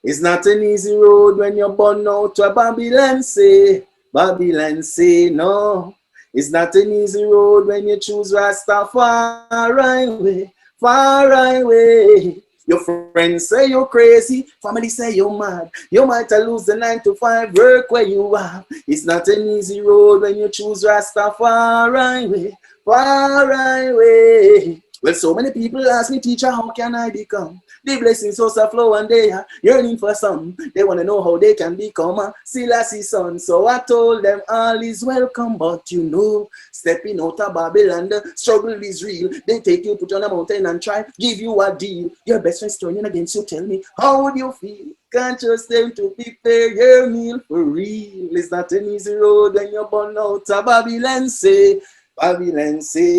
It's not an easy road when you're born out to Babylon say. Babylon say no. It's not an easy road when you choose Rastafari way, far away. Your friends say you're crazy, family say you're mad. You might lose the 9 to 5 work where you are. It's not an easy road when you choose Rastafari way, far away. Well, so many people ask me, teacher, how can I become? The blessings also flow and they are yearning for some. They want to know how they can become a Selassie son. So I told them all is welcome, but you know, stepping out of Babylon, the struggle is real. They take you, put you on a mountain and try, give you a deal. Your best friend's turning against you, tell me, how would you feel? Can't trust them to prepare your meal for real. It's not an easy road when you're born out of Babylon, say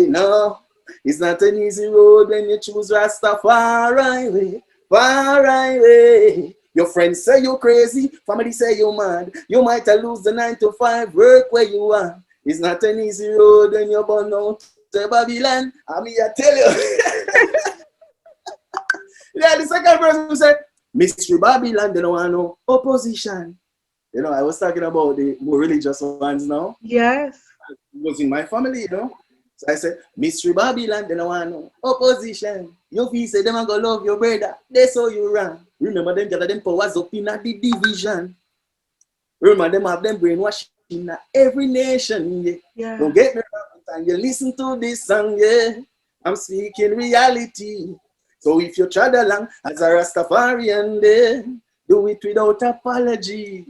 no. It's not an easy road when you choose Rastafari way, far way. Your friends say you're crazy, family say you're mad. You might lose the 9 to 5 work where you are. It's not an easy road when you're born out to Babylon. I mean, I tell you. Yeah, the second person said, Mystery Babylon, they don't want no opposition. You know, I was talking about the more religious ones now. Yes. It was in my family, you know. So I said, Mystery Babylon, they don't want no opposition. You feel say them are gonna love your brother. That's how you run. Remember them gather them powers up in the division. Remember them have them brainwashing in every nation. Yeah. Don't get me wrong, and you listen to this song, yeah. I'm speaking reality. So if you trod along as a Rastafarian, then do it without apology.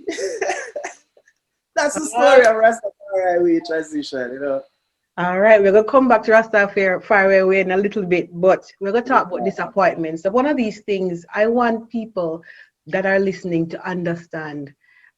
That's the story of Rastafari way transition, you know. All right, we're going to come back to Rastafari way in a little bit, but we're going to talk about disappointments. So one of these things, I want people that are listening to understand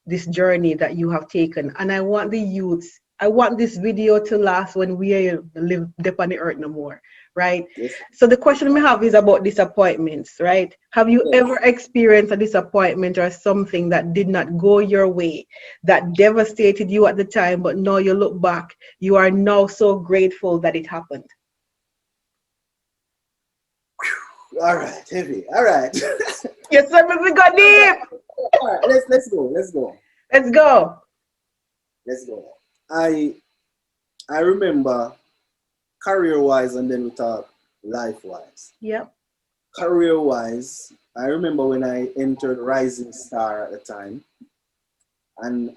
this journey that you have taken. And I want the youths, I want this video to last when we live deep on the earth no more, right? Yes. So the question we have is about disappointments, right? Have you ever experienced a disappointment or something that did not go your way, that devastated you at the time, but now you look back, you are now so grateful that it happened? All right, heavy. All right. Yes, sir, we got deep. All right, let's go. Let's go. Let's go. I remember career-wise, and then we talk life-wise. Yep. Career-wise, I remember when I entered Rising Star at the time, and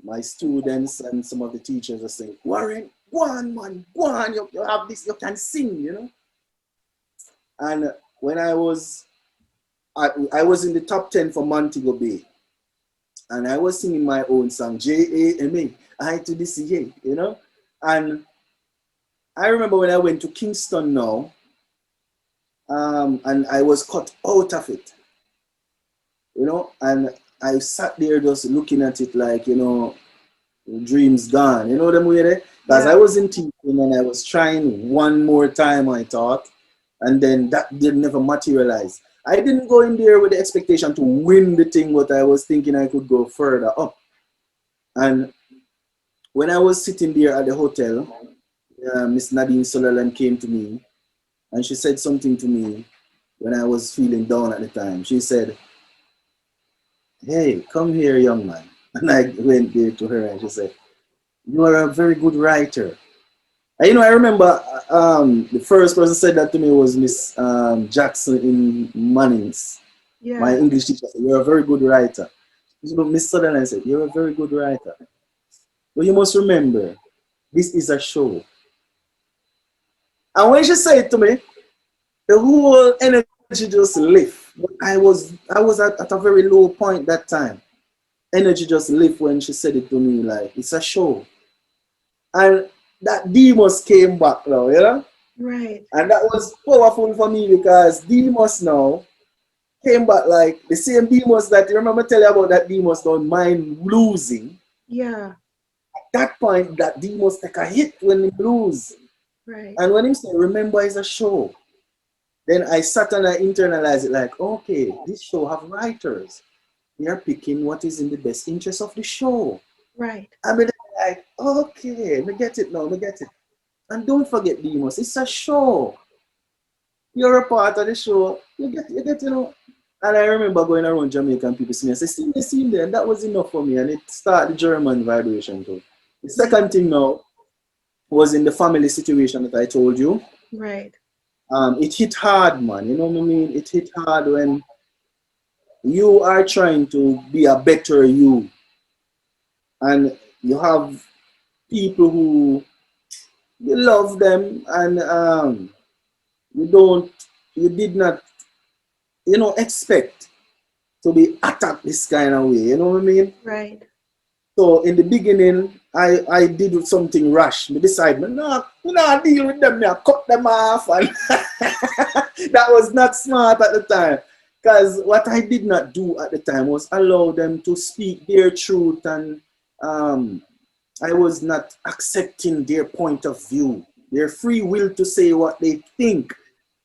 my students and some of the teachers were saying, Warren, go on, man, go on, you have this, you can sing, you know. And when I was in the top 10 for Montego Bay, and I was singing my own song, Jama, I to the CA, you know. And I remember when I went to Kingston now, and I was cut out of it, you know, and I sat there just looking at it like, you know, dreams gone, you know them way there? Because I was in teaching and I was trying one more time, I thought, and then that did never materialize. I didn't go in there with the expectation to win the thing, but I was thinking I could go further up. And when I was sitting there at the hotel, Miss Nadine Sutherland came to me and she said something to me when I was feeling down at the time. She said, hey, come here, young man. And I went there to her and she said, you are a very good writer. And, you know, I remember the first person said that to me was Miss Jackson in Mannings. Yeah. My English teacher said, you're a very good writer. Miss Sutherland said, you're a very good writer. But you must remember, this is a show. And when she said it to me, the whole energy just left. But I was at a very low point that time. Energy just left when she said it to me, like, it's a show. And that Demus came back now, you know? Right. And that was powerful for me because Demus now came back like the same Demus that you remember telling about that Demus don't mind losing. Yeah. At that point, that Demus take a hit when he lose. Right. And when he said, remember it's a show, then I sat and I internalized it like, okay, this show have writers. They are picking what is in the best interest of the show. Right. I mean, like, okay, we get it now, we get it. And don't forget, Demus, it's a show. You're a part of the show. You get, you know. And I remember going around Jamaica and people see me and say, see me there. And that was enough for me. And it started the German vibration too. The second thing now was in the family situation that I told you. Right. It hit hard, man. You know what I mean? It hit hard when you are trying to be a better you. And you have people who you love them and you did not, expect to be attacked this kind of way. You know what I mean? Right. So in the beginning, I did something rash. I decided, no, deal with them. I cut them off, and that was not smart at the time. Because what I did not do at the time was allow them to speak their truth, and um, I was not accepting their point of view, their free will to say what they think.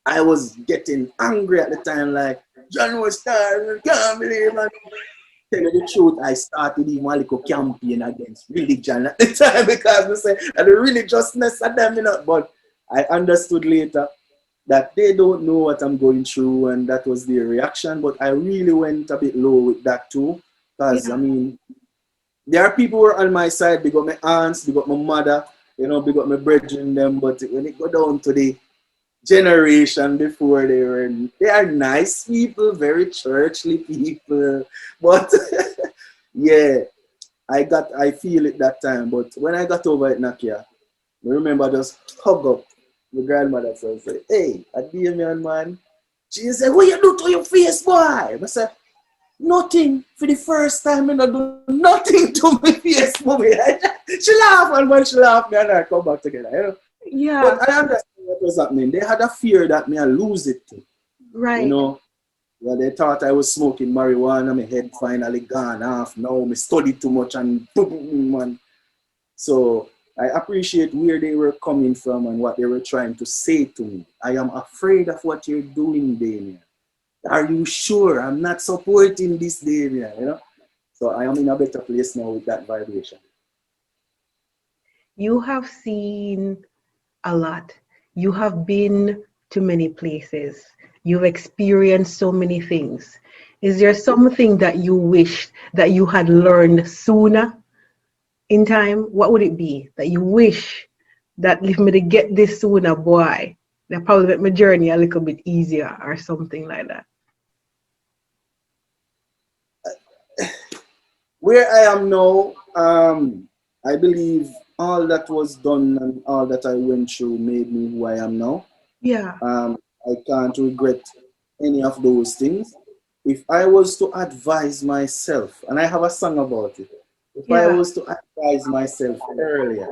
I was getting angry at the time, like, John was tired, I can't believe it. Tell you the truth, I started even a little campaign against religion at the time because I say and the religiousness of them, But I understood later that they don't know what I'm going through, and that was their reaction. But I really went a bit low with that too, because I Yeah. mean, there are people who are on my side. They got my aunts, they got my mother, they got my brethren them. But when it go down to the generation before, they are nice people, very churchly people, but yeah, I feel it that time. But when I got over at Nackia, I remember I just hug up my grandmother and say, hey, a Damion man. She said, what you do to your face, boy? I said, nothing. For the first time, I don't do nothing to my face, mommy. She laughed, and when she laughed, me and I come back together. Yeah. But I understand what was happening. They had a fear that me I lose it too. You Right. know, well, they thought I was smoking marijuana. My head finally gone off. Now me studied too much and boom, boom, boom, man. So I appreciate where they were coming from and what they were trying to say to me. I am afraid of what you're doing, Damion. Are you sure? I'm not supporting this, Damion. So I am in a better place now with that vibration. You have seen a lot. You have been to many places. You've experienced so many things. Is there something that you wish that you had learned sooner in time? What would it be that you wish that if me to get this sooner, boy, that probably make my journey a little bit easier or something like that? Where I am now, I believe all that was done and all that I went through made me who I am now. Yeah, I can't regret any of those things. If I was to advise myself, and I have a song about it, if I yeah, was to advise myself earlier,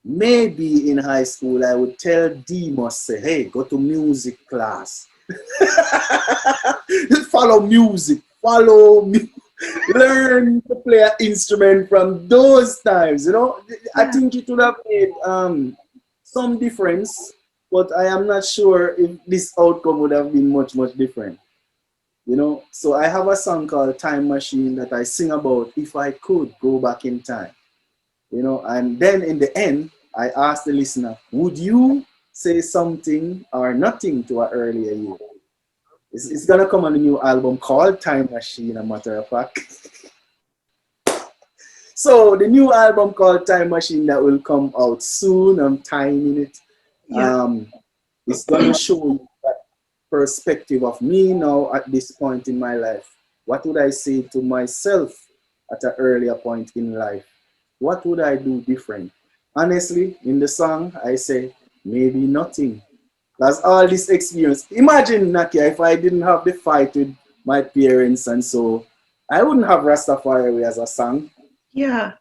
maybe in high school I would tell Demus, say, hey, go to music class. Follow music, learn to play an instrument from those times. I yeah. think it would have made some difference, but I am not sure if this outcome would have been much, much different. So I have a song called Time Machine that I sing about if I could go back in time. And then in the end, I ask the listener, would you say something or nothing to an earlier you? It's gonna come on a new album called Time Machine, a matter of fact. So the new album called Time Machine that will come out soon, I'm timing it. Yeah. Um, it's gonna show you that perspective of me now at this point in my life. What would I say to myself at an earlier point in life? What would I do different? Honestly, in the song, I say maybe nothing. That's all this experience. Imagine, Nackia, if I didn't have the fight with my parents and so I wouldn't have Rastafari as a song. Yeah.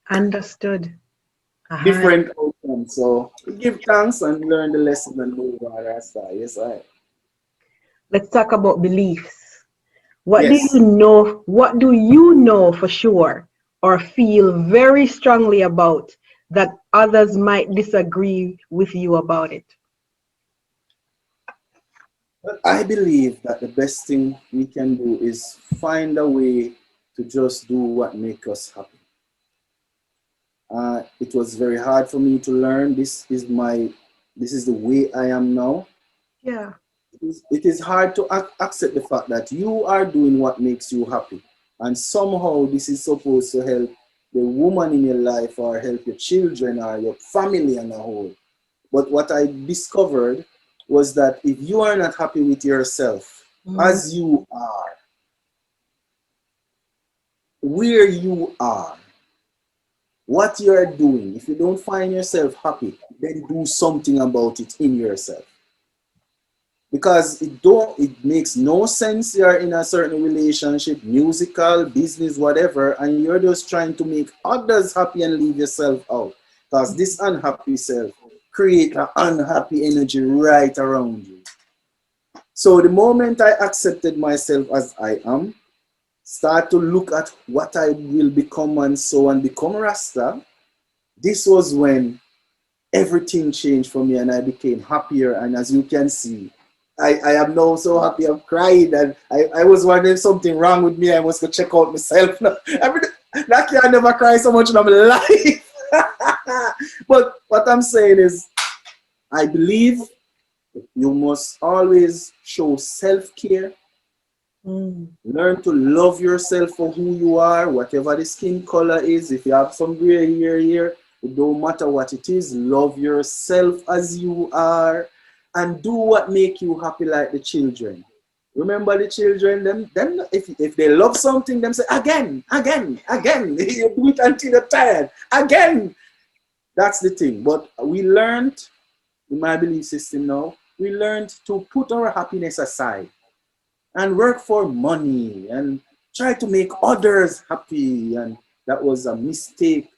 Understood. Uh-huh. Different outcome. So give thanks and learn the lesson and move on, Rasta. Yes, I. Let's talk about beliefs. What do you Yes. know? What do you know for sure or feel very strongly about that others might disagree with you about it? But I believe that the best thing we can do is find a way to just do what makes us happy. It was very hard for me to learn. This is the way I am now. Yeah. It is hard to accept the fact that you are doing what makes you happy. And somehow this is supposed to help the woman in your life or help your children or your family on a whole. But what I discovered was that if you are not happy with yourself Mm, as you are, where you are, what you're doing, if you don't find yourself happy, then do something about it in yourself. Because it makes no sense you're in a certain relationship, musical, business, whatever, and you're just trying to make others happy and leave yourself out. Because this unhappy self create an unhappy energy right around you. So the moment I accepted myself as I am, start to look at what I will become and so on, become Rasta, this was when everything changed for me and I became happier. And as you can see, I am now so happy I'm crying. And I was wondering if something wrong with me. I must go check out myself now. Nackia, I never cry so much in my life. But what I'm saying is, I believe you must always show self-care. Learn to love yourself for who you are, whatever the skin color is. If you have some gray hair here, it don't matter what it is. Love yourself as you are and do what make you happy like the children. Remember the children, them if they love something, them say again, again, again. You do it until you're tired. Again. That's the thing. But we learned, in my belief system now, we learned to put our happiness aside and work for money and try to make others happy. And that was a mistake.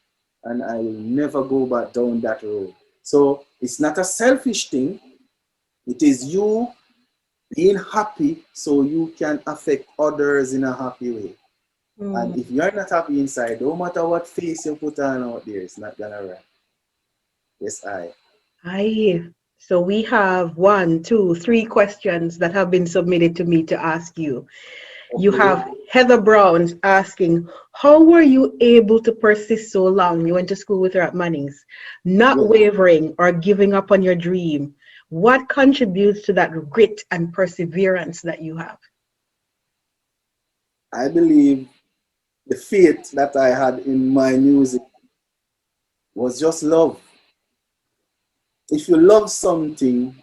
And I will never go back down that road. So it's not a selfish thing. It is you being happy so you can affect others in a happy way. And if you're not happy inside, no matter what face you put on out there, it's not gonna work. Yes, I. Aye. So we have 1, 2, 3 questions that have been submitted to me to ask you. You Okay. have Heather Brown's asking, how were you able to persist so long? You went to school with her at Mannings, not Yeah. wavering or giving up on your dream. What contributes to that grit and perseverance that you have? I believe the faith that I had in my music was just love. If you love something,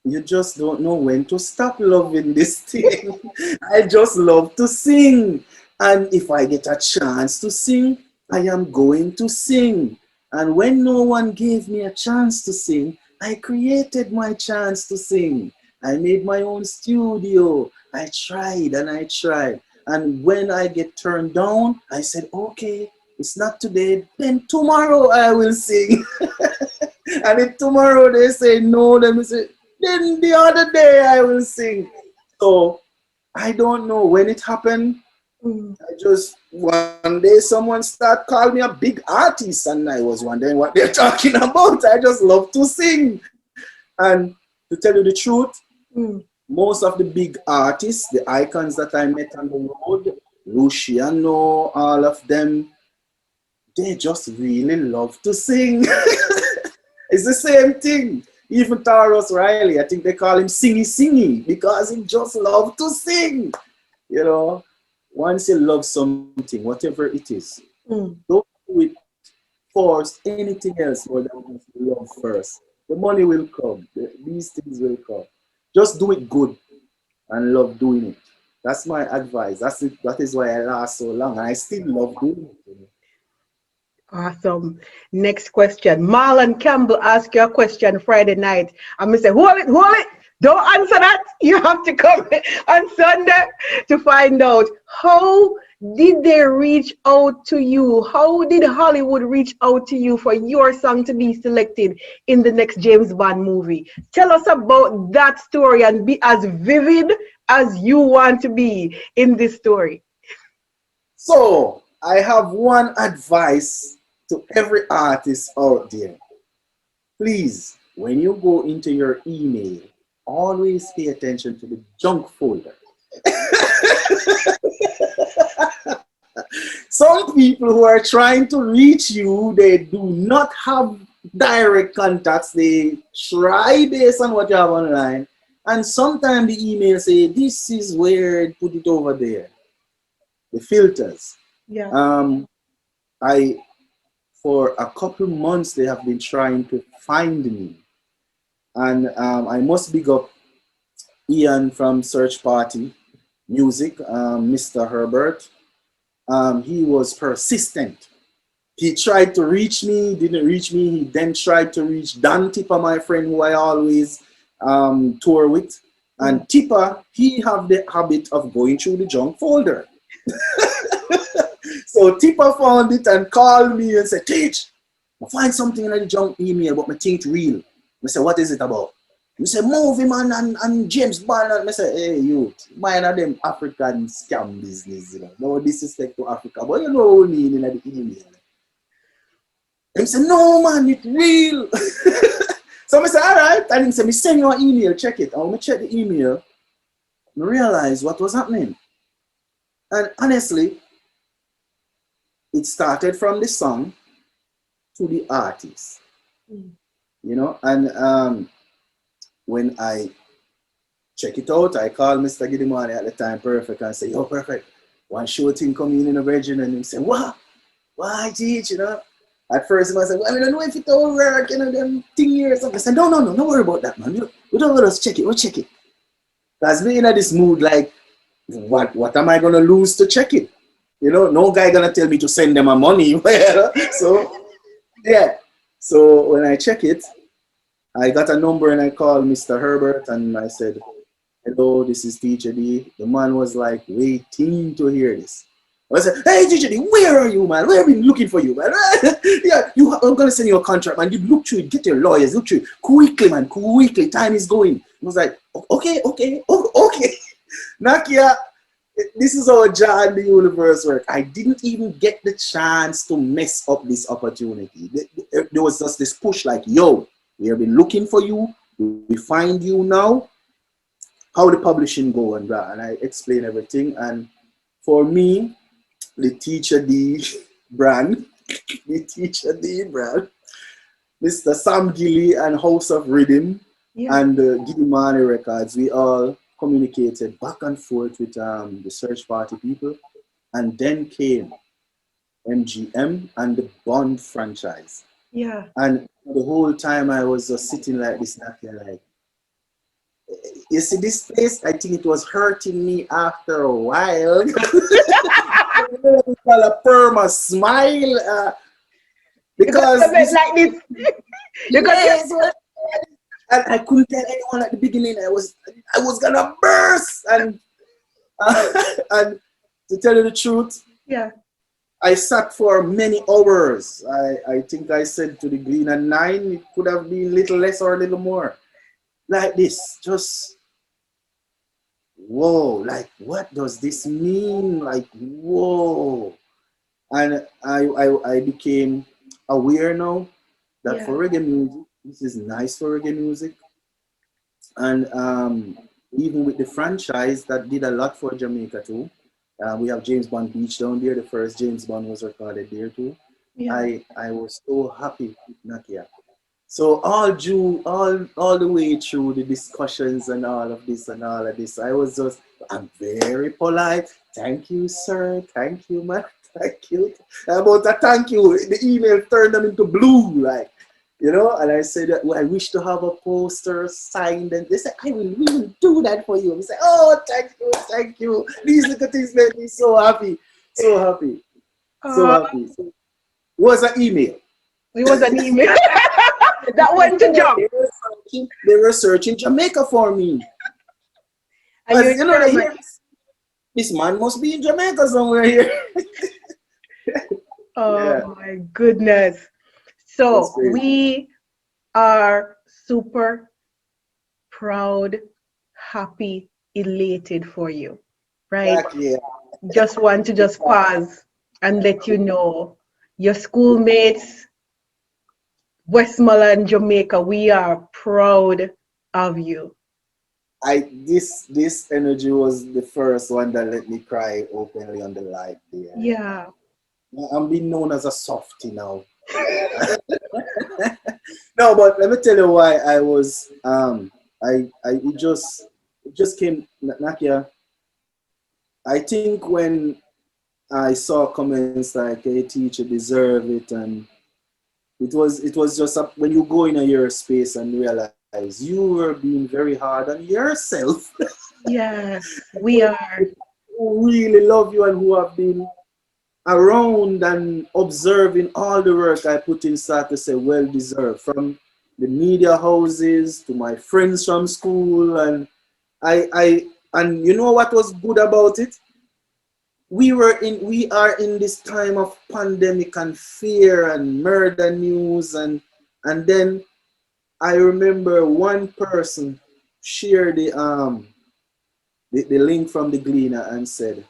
you just don't know when to stop loving this thing. I just love to sing. And if I get a chance to sing, I am going to sing. And when no one gave me a chance to sing, I created my chance to sing. I made my own studio. I tried and I tried. And when I get turned down, I said, okay, it's not today, then tomorrow I will sing. And if tomorrow they say no, then say, then the other day I will sing. So I don't know when it happened. I just one day someone start calling me a big artist, and I was wondering what they're talking about. I just love to sing. And to tell you the truth, Mm. most of the big artists, the icons that I met on the road, Luciano, all of them, they just really love to sing. It's the same thing. Even Taurus Riley, I think they call him Singy Singy because he just loves to sing. You know, once you love something, whatever it is, Mm. don't do it force anything else more than what you love first. The money will come. These things will come. Just do it good and love doing it. That's my advice. That's it. That is why I last so long, and I still love doing it. Awesome. Next question. Marlon Campbell asked you a question Friday night. I'm going to say, hold it. Don't answer that. You have to come on Sunday to find out how did they reach out to you? How did Hollywood reach out to you for your song to be selected in the next James Bond movie? Tell us about that story and be as vivid as you want to be in this story. So I have one advice to every artist out there. Please, when you go into your email, always pay attention to the junk folder. Some people who are trying to reach you, they do not have direct contacts. They try based on what you have online. And sometimes the email say, this is weird, put it over there. The filters. Yeah. Um, I for a couple months they have been trying to find me. And I must big up Ian from Search Party Music, Mr. Herbert. He was persistent. He tried to reach me, didn't reach me. He then tried to reach Dan Tipper, my friend, who I always tour with. And Tipper, he have the habit of going through the junk folder. So Tipper found it and called me and said, Teach, I find something in the junk email, but I think real. I said, what is it about? You say, Movie Man and James Bond. And I say, hey, you, mine are them African scam business, you know. No disrespect to Africa, but you know what I mean in the email. And he said, no, man, it's real. So I said, all right. And he said, me send you an email, check it. And when I check the email, I realized what was happening. And honestly, it started from the song to the artist, you know. And when I check it out, I called Mr. Giddimani at the time, Perfect, and say, yo, Perfect, one show thing coming in the Virgin, and he said, what? Why, Teach, you know? At first, I said, well, I don't know if it all work, you know, them thing here or something. I said, no, don't worry about that, man. We don't let us check it, we'll check it. Because me in this mood, like, what am I going to lose to check it? You know, no guy going to tell me to send them my money. So, yeah. So when I check it, I got a number and I called Mr. Herbert and I said, hello, this is Teacha Dee. The man was like waiting to hear this. I said, hey, Teacha Dee, where are you, man? Where have you been looking for you, man? Yeah, I'm going to send you a contract, man. You look through it, get your lawyers, look through it. Quickly, man, quickly. Time is going. I was like, okay. Nackia, this is how Jah and the universe work. I didn't even get the chance to mess up this opportunity. There was just this push like, yo, we have been looking for you. We find you now. How the publishing go and that. And I explain everything. And for me, the Teacha Dee brand, Mr. Sam Gilly and House of Rhythm and Giddimani Records, we all communicated back and forth with the Search Party people. And then came MGM and the Bond franchise. Yeah. And the whole time I was just sitting like this, Nackia, like, you see this place, I think it was hurting me after a while. We call a perma smile. Because like this. Yes, and I couldn't tell anyone at the beginning. I was gonna burst. And and to tell you the truth, yeah, I sat for many hours. I think I said to the Gleaner 9, it could have been a little less or a little more. Like this, just whoa, like what does this mean? Like, whoa. And I became aware now that for reggae music, this is nice for reggae music. And even with the franchise that did a lot for Jamaica too. We have James Bond Beach down there. The first James Bond was recorded there too. Yeah. I was so happy with Nackia. So all the way through the discussions and all of this, I'm very polite. Thank you, sir. Thank you, man. Thank you. About a thank you, the email turned them into blue, like, you know. And I said, well, I wish to have a poster signed. And they said, we will do that for you. I said, oh, thank you. These little things made me so happy. So happy. So happy. So, it was an email. It was an email. That went to jump. They were searching Jamaica for me. And you know, this man must be in Jamaica somewhere here. Oh my goodness. So we are super proud, happy, elated for you, right? Yeah. Just want to just pause and let you know your schoolmates, Westmoreland, Jamaica, we are proud of you. This energy was the first one that let me cry openly on the live there. Yeah. I'm being known as a softie now. No, but let me tell you why I was it just came, Nackia. I think when I saw comments like, hey, teacher, deserve it, and it was just when you go in your space and realize you were being very hard on yourself. Yes, we are. Who really love you and who have been around and observing all the work I put in, start to say well deserved, from the media houses to my friends from school. And and you know what was good about it? We are in this time of pandemic and fear and murder news, and then I remember one person shared the link from the Gleaner and said,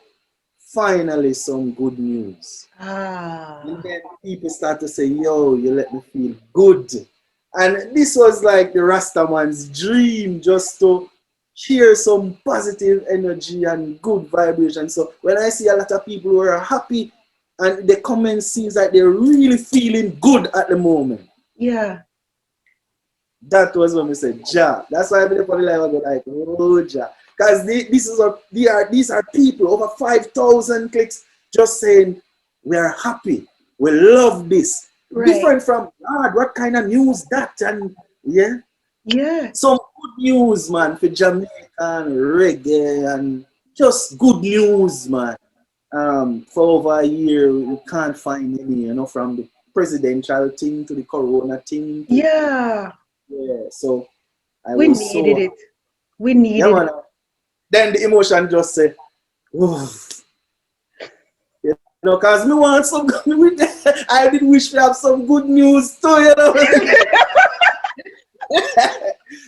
finally some good news. And then people start to say, yo, you let me feel good. And this was like the Rastaman's dream, just to share some positive energy and good vibration. So when I see a lot of people who are happy and the comment seems like they're really feeling good at the moment. Yeah. That was when we said, Ja. That's why I've been for the life, I go like, oh, Ja. Because these are people, over 5,000 clicks, just saying, we are happy. We love this. Right. Different from, God, what kind of news that? And yeah. Yeah. Some good news, man, for Jamaican, reggae, and just good news, man. For over a year, we can't find any, you know, from the presidential thing to the corona thing. Yeah. Yeah, so I We was needed so, it. We needed yeah, man. it. Then the emotion just say, oof. You know, because me want some good, I did wish to have some good news too, you know.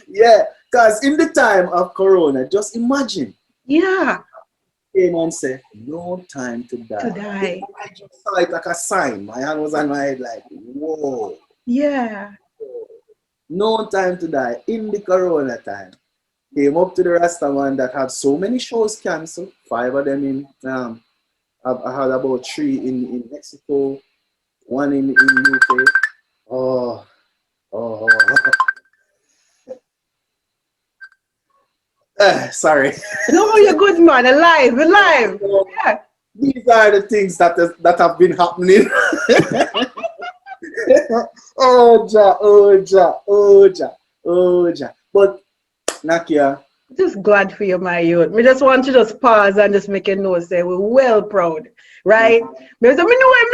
Yeah, because in the time of corona, just imagine. Yeah. Came and say, no time to die. To die. I just saw it like a sign. My hand was on my head like, whoa. Yeah. No time to die in the corona time. Came up to the Rastaman that had so many shows canceled. 5 of them in, I had about 3 in Mexico, 1 in UK. Oh, oh, sorry. No, you're good, man. Alive, alive. Yeah. These are the things that have been happening. Oh, Ja, oh, Ja, oh, Ja, oh, Ja. But, Nackia. Just glad for you, my youth. We just want to just pause and just make a note, say we're well proud, right? Because me know it.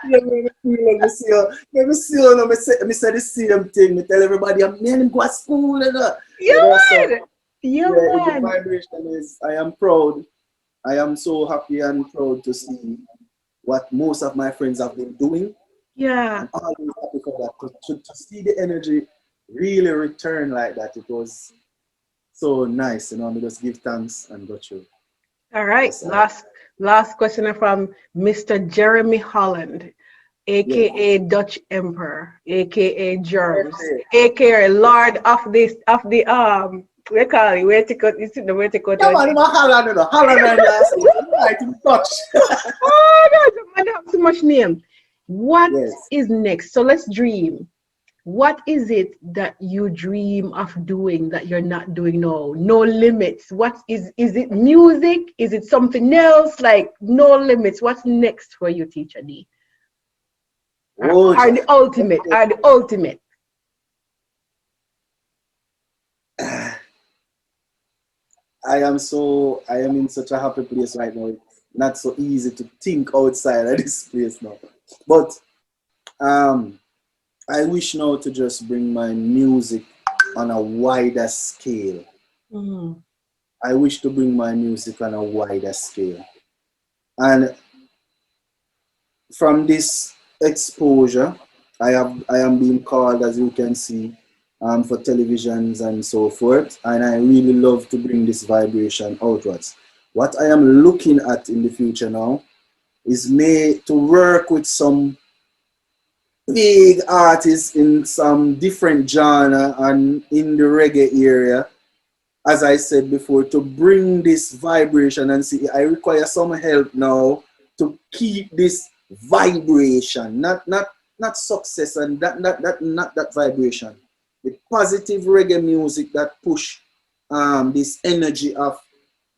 Let me see you. Let me see you. Me say the same thing. Me tell everybody, I'm man, go to school. Yeah, So, man. Yeah, yeah, the man. vibration is, I am proud. I am so happy and proud to see what most of my friends have been doing. Yeah. I'm always happy for that. To see the energy really return like that, it was so nice. You know, I just give thanks and go through. All right. Last question from Mr. Jeremy Holland, aka Dutch Emperor, aka Germs, aka Lord of the we call it where to cut the way to cut. Yeah, man, I'm Holland last week. I'm right in touch. Oh God, man have so much name. What Yes. is next? So let's dream. What is it that you dream of doing that you're not doing now? No limits. What is it music? Is it something else? Like no limits. What's next for you, Teacha Dee? Oh, Are the ultimate? Are the ultimate? I am in such a happy place right now. It's not so easy to think outside of this place now. But I wish now to just bring my music on a wider scale. Mm. I wish to bring my music on a wider scale. And from this exposure, I am being called, as you can see, for televisions and so forth. And I really love to bring this vibration outwards. What I am looking at in the future now is to work with some big artists in some different genre and in the reggae area, as I said before, to bring this vibration and see. I require some help now to keep this vibration, not success and not that vibration. The positive reggae music that push this energy of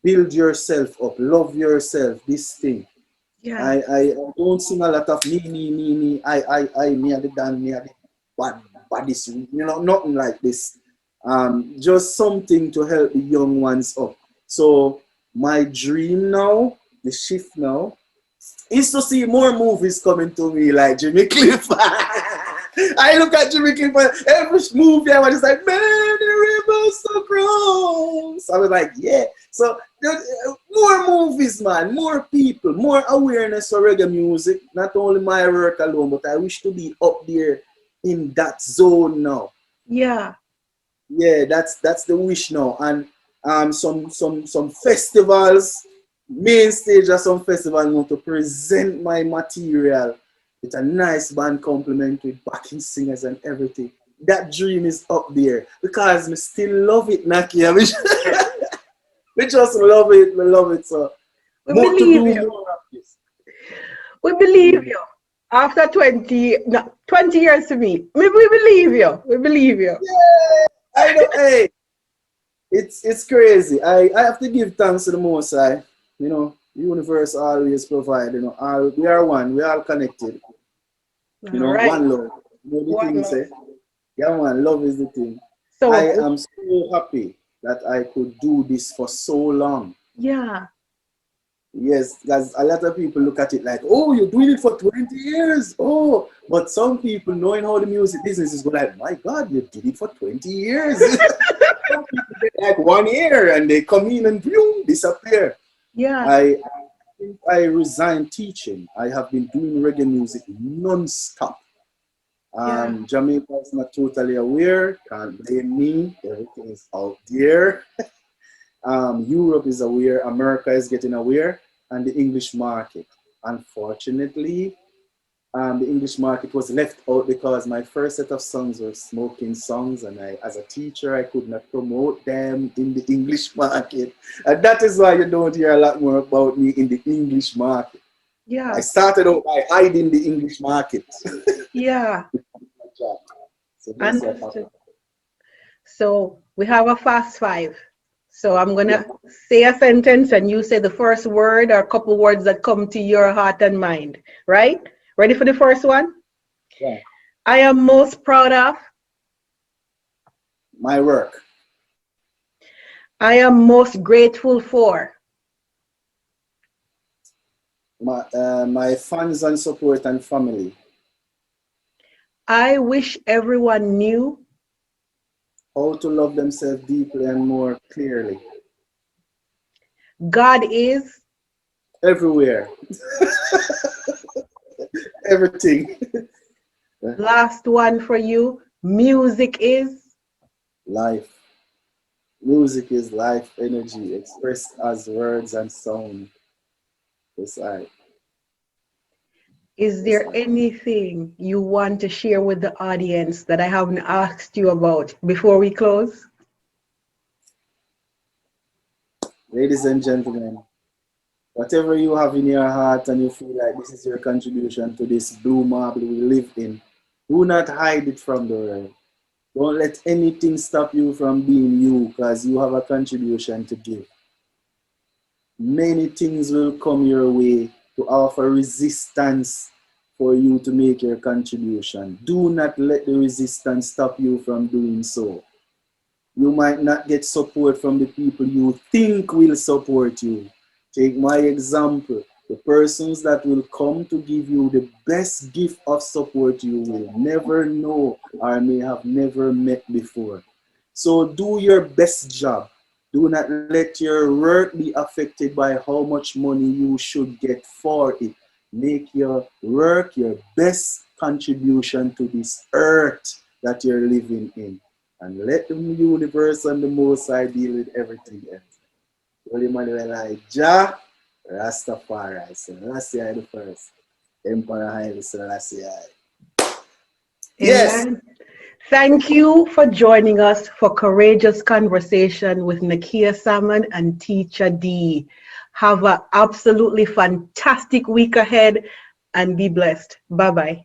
build yourself up, love yourself, this thing. Yeah. I don't sing a lot of me, me are the dan, me are the bad, this, you know, nothing like this. Just something to help the young ones up. So my dream now, the shift now, is to see more movies coming to me like Jimmy Cliff. I look at Jimmy Cliff and every movie I was just like, man, the rivers so cross. I was like, yeah. So more movies, man, more people, more awareness for reggae music. Not only my work alone, but I wish to be up there in that zone now. Yeah. Yeah, that's the wish now. And some festivals, main stage of some festival want to present my material with a nice band compliment with backing singers and everything. That dream is up there because me still love it, Nackia. We just love it. We love it. So We more to believe do you. more of this. We believe you. After 20 years to me, we believe you. We believe you. Yeah, I know. Hey, it's crazy. I have to give thanks to the Most High. You know, the universe always provide. You know, we are one. We are all connected. You know, Right. one love. You know the One thing love. say? Yeah, man, love is the thing. So I am so happy that I could do this for so long. yeah. Yes, because a lot of people look at it like, oh, you're doing it for 20 years. Oh, but some people knowing how the music business is going like, my God, you did it for 20 years. Some people get like 1 year and they come in and boom, disappear. Yeah. I resigned teaching. I have been doing reggae music non-stop. Yeah. Jamaica is not totally aware. Can't blame me. Everything is out there. Europe is aware. America is getting aware, and the English market. Unfortunately, the English market was left out because my first set of songs were smoking songs, and as a teacher, I could not promote them in the English market. And that is why you don't hear a lot more about me in the English market. Yeah. I started out by hiding the English market. Yeah. So that's what Understood. happened. So we have a fast five. So I'm gonna say a sentence and you say the first word or a couple words that come to your heart and mind. Right? Ready for the first one? Yeah. I am most proud of. My work. I am most grateful for. My fans and support and family. I wish everyone knew. How to love themselves deeply and more clearly. God is. Everywhere. Everything. Last one for you. Music is. Life. Music is life energy expressed as words and sound. Yes, I. Is Yes, there I. anything you want to share with the audience that I haven't asked you about before we close? Ladies and gentlemen, whatever you have in your heart and you feel like this is your contribution to this blue marble we live in, do not hide it from the world. Don't let anything stop you from being you because you have a contribution to give. Many things will come your way to offer resistance for you to make your contribution. Do not let the resistance stop you from doing so. You might not get support from the people you think will support you. Take my example. The persons that will come to give you the best gift of support you will never know or may have never met before. So do your best job. Do not let your work be affected by how much money you should get for it. Make your work your best contribution to this earth that you're living in. And let the universe and the Most High deal with everything else. Holy Manuel Elijah, Rastafari, Selassie the first, Emperor Haile Selassie. Yes. Amen. Thank you for joining us for Courageous Conversation with Nackia Salmon and Teacha Dee. Have an absolutely fantastic week ahead and be blessed. Bye-bye.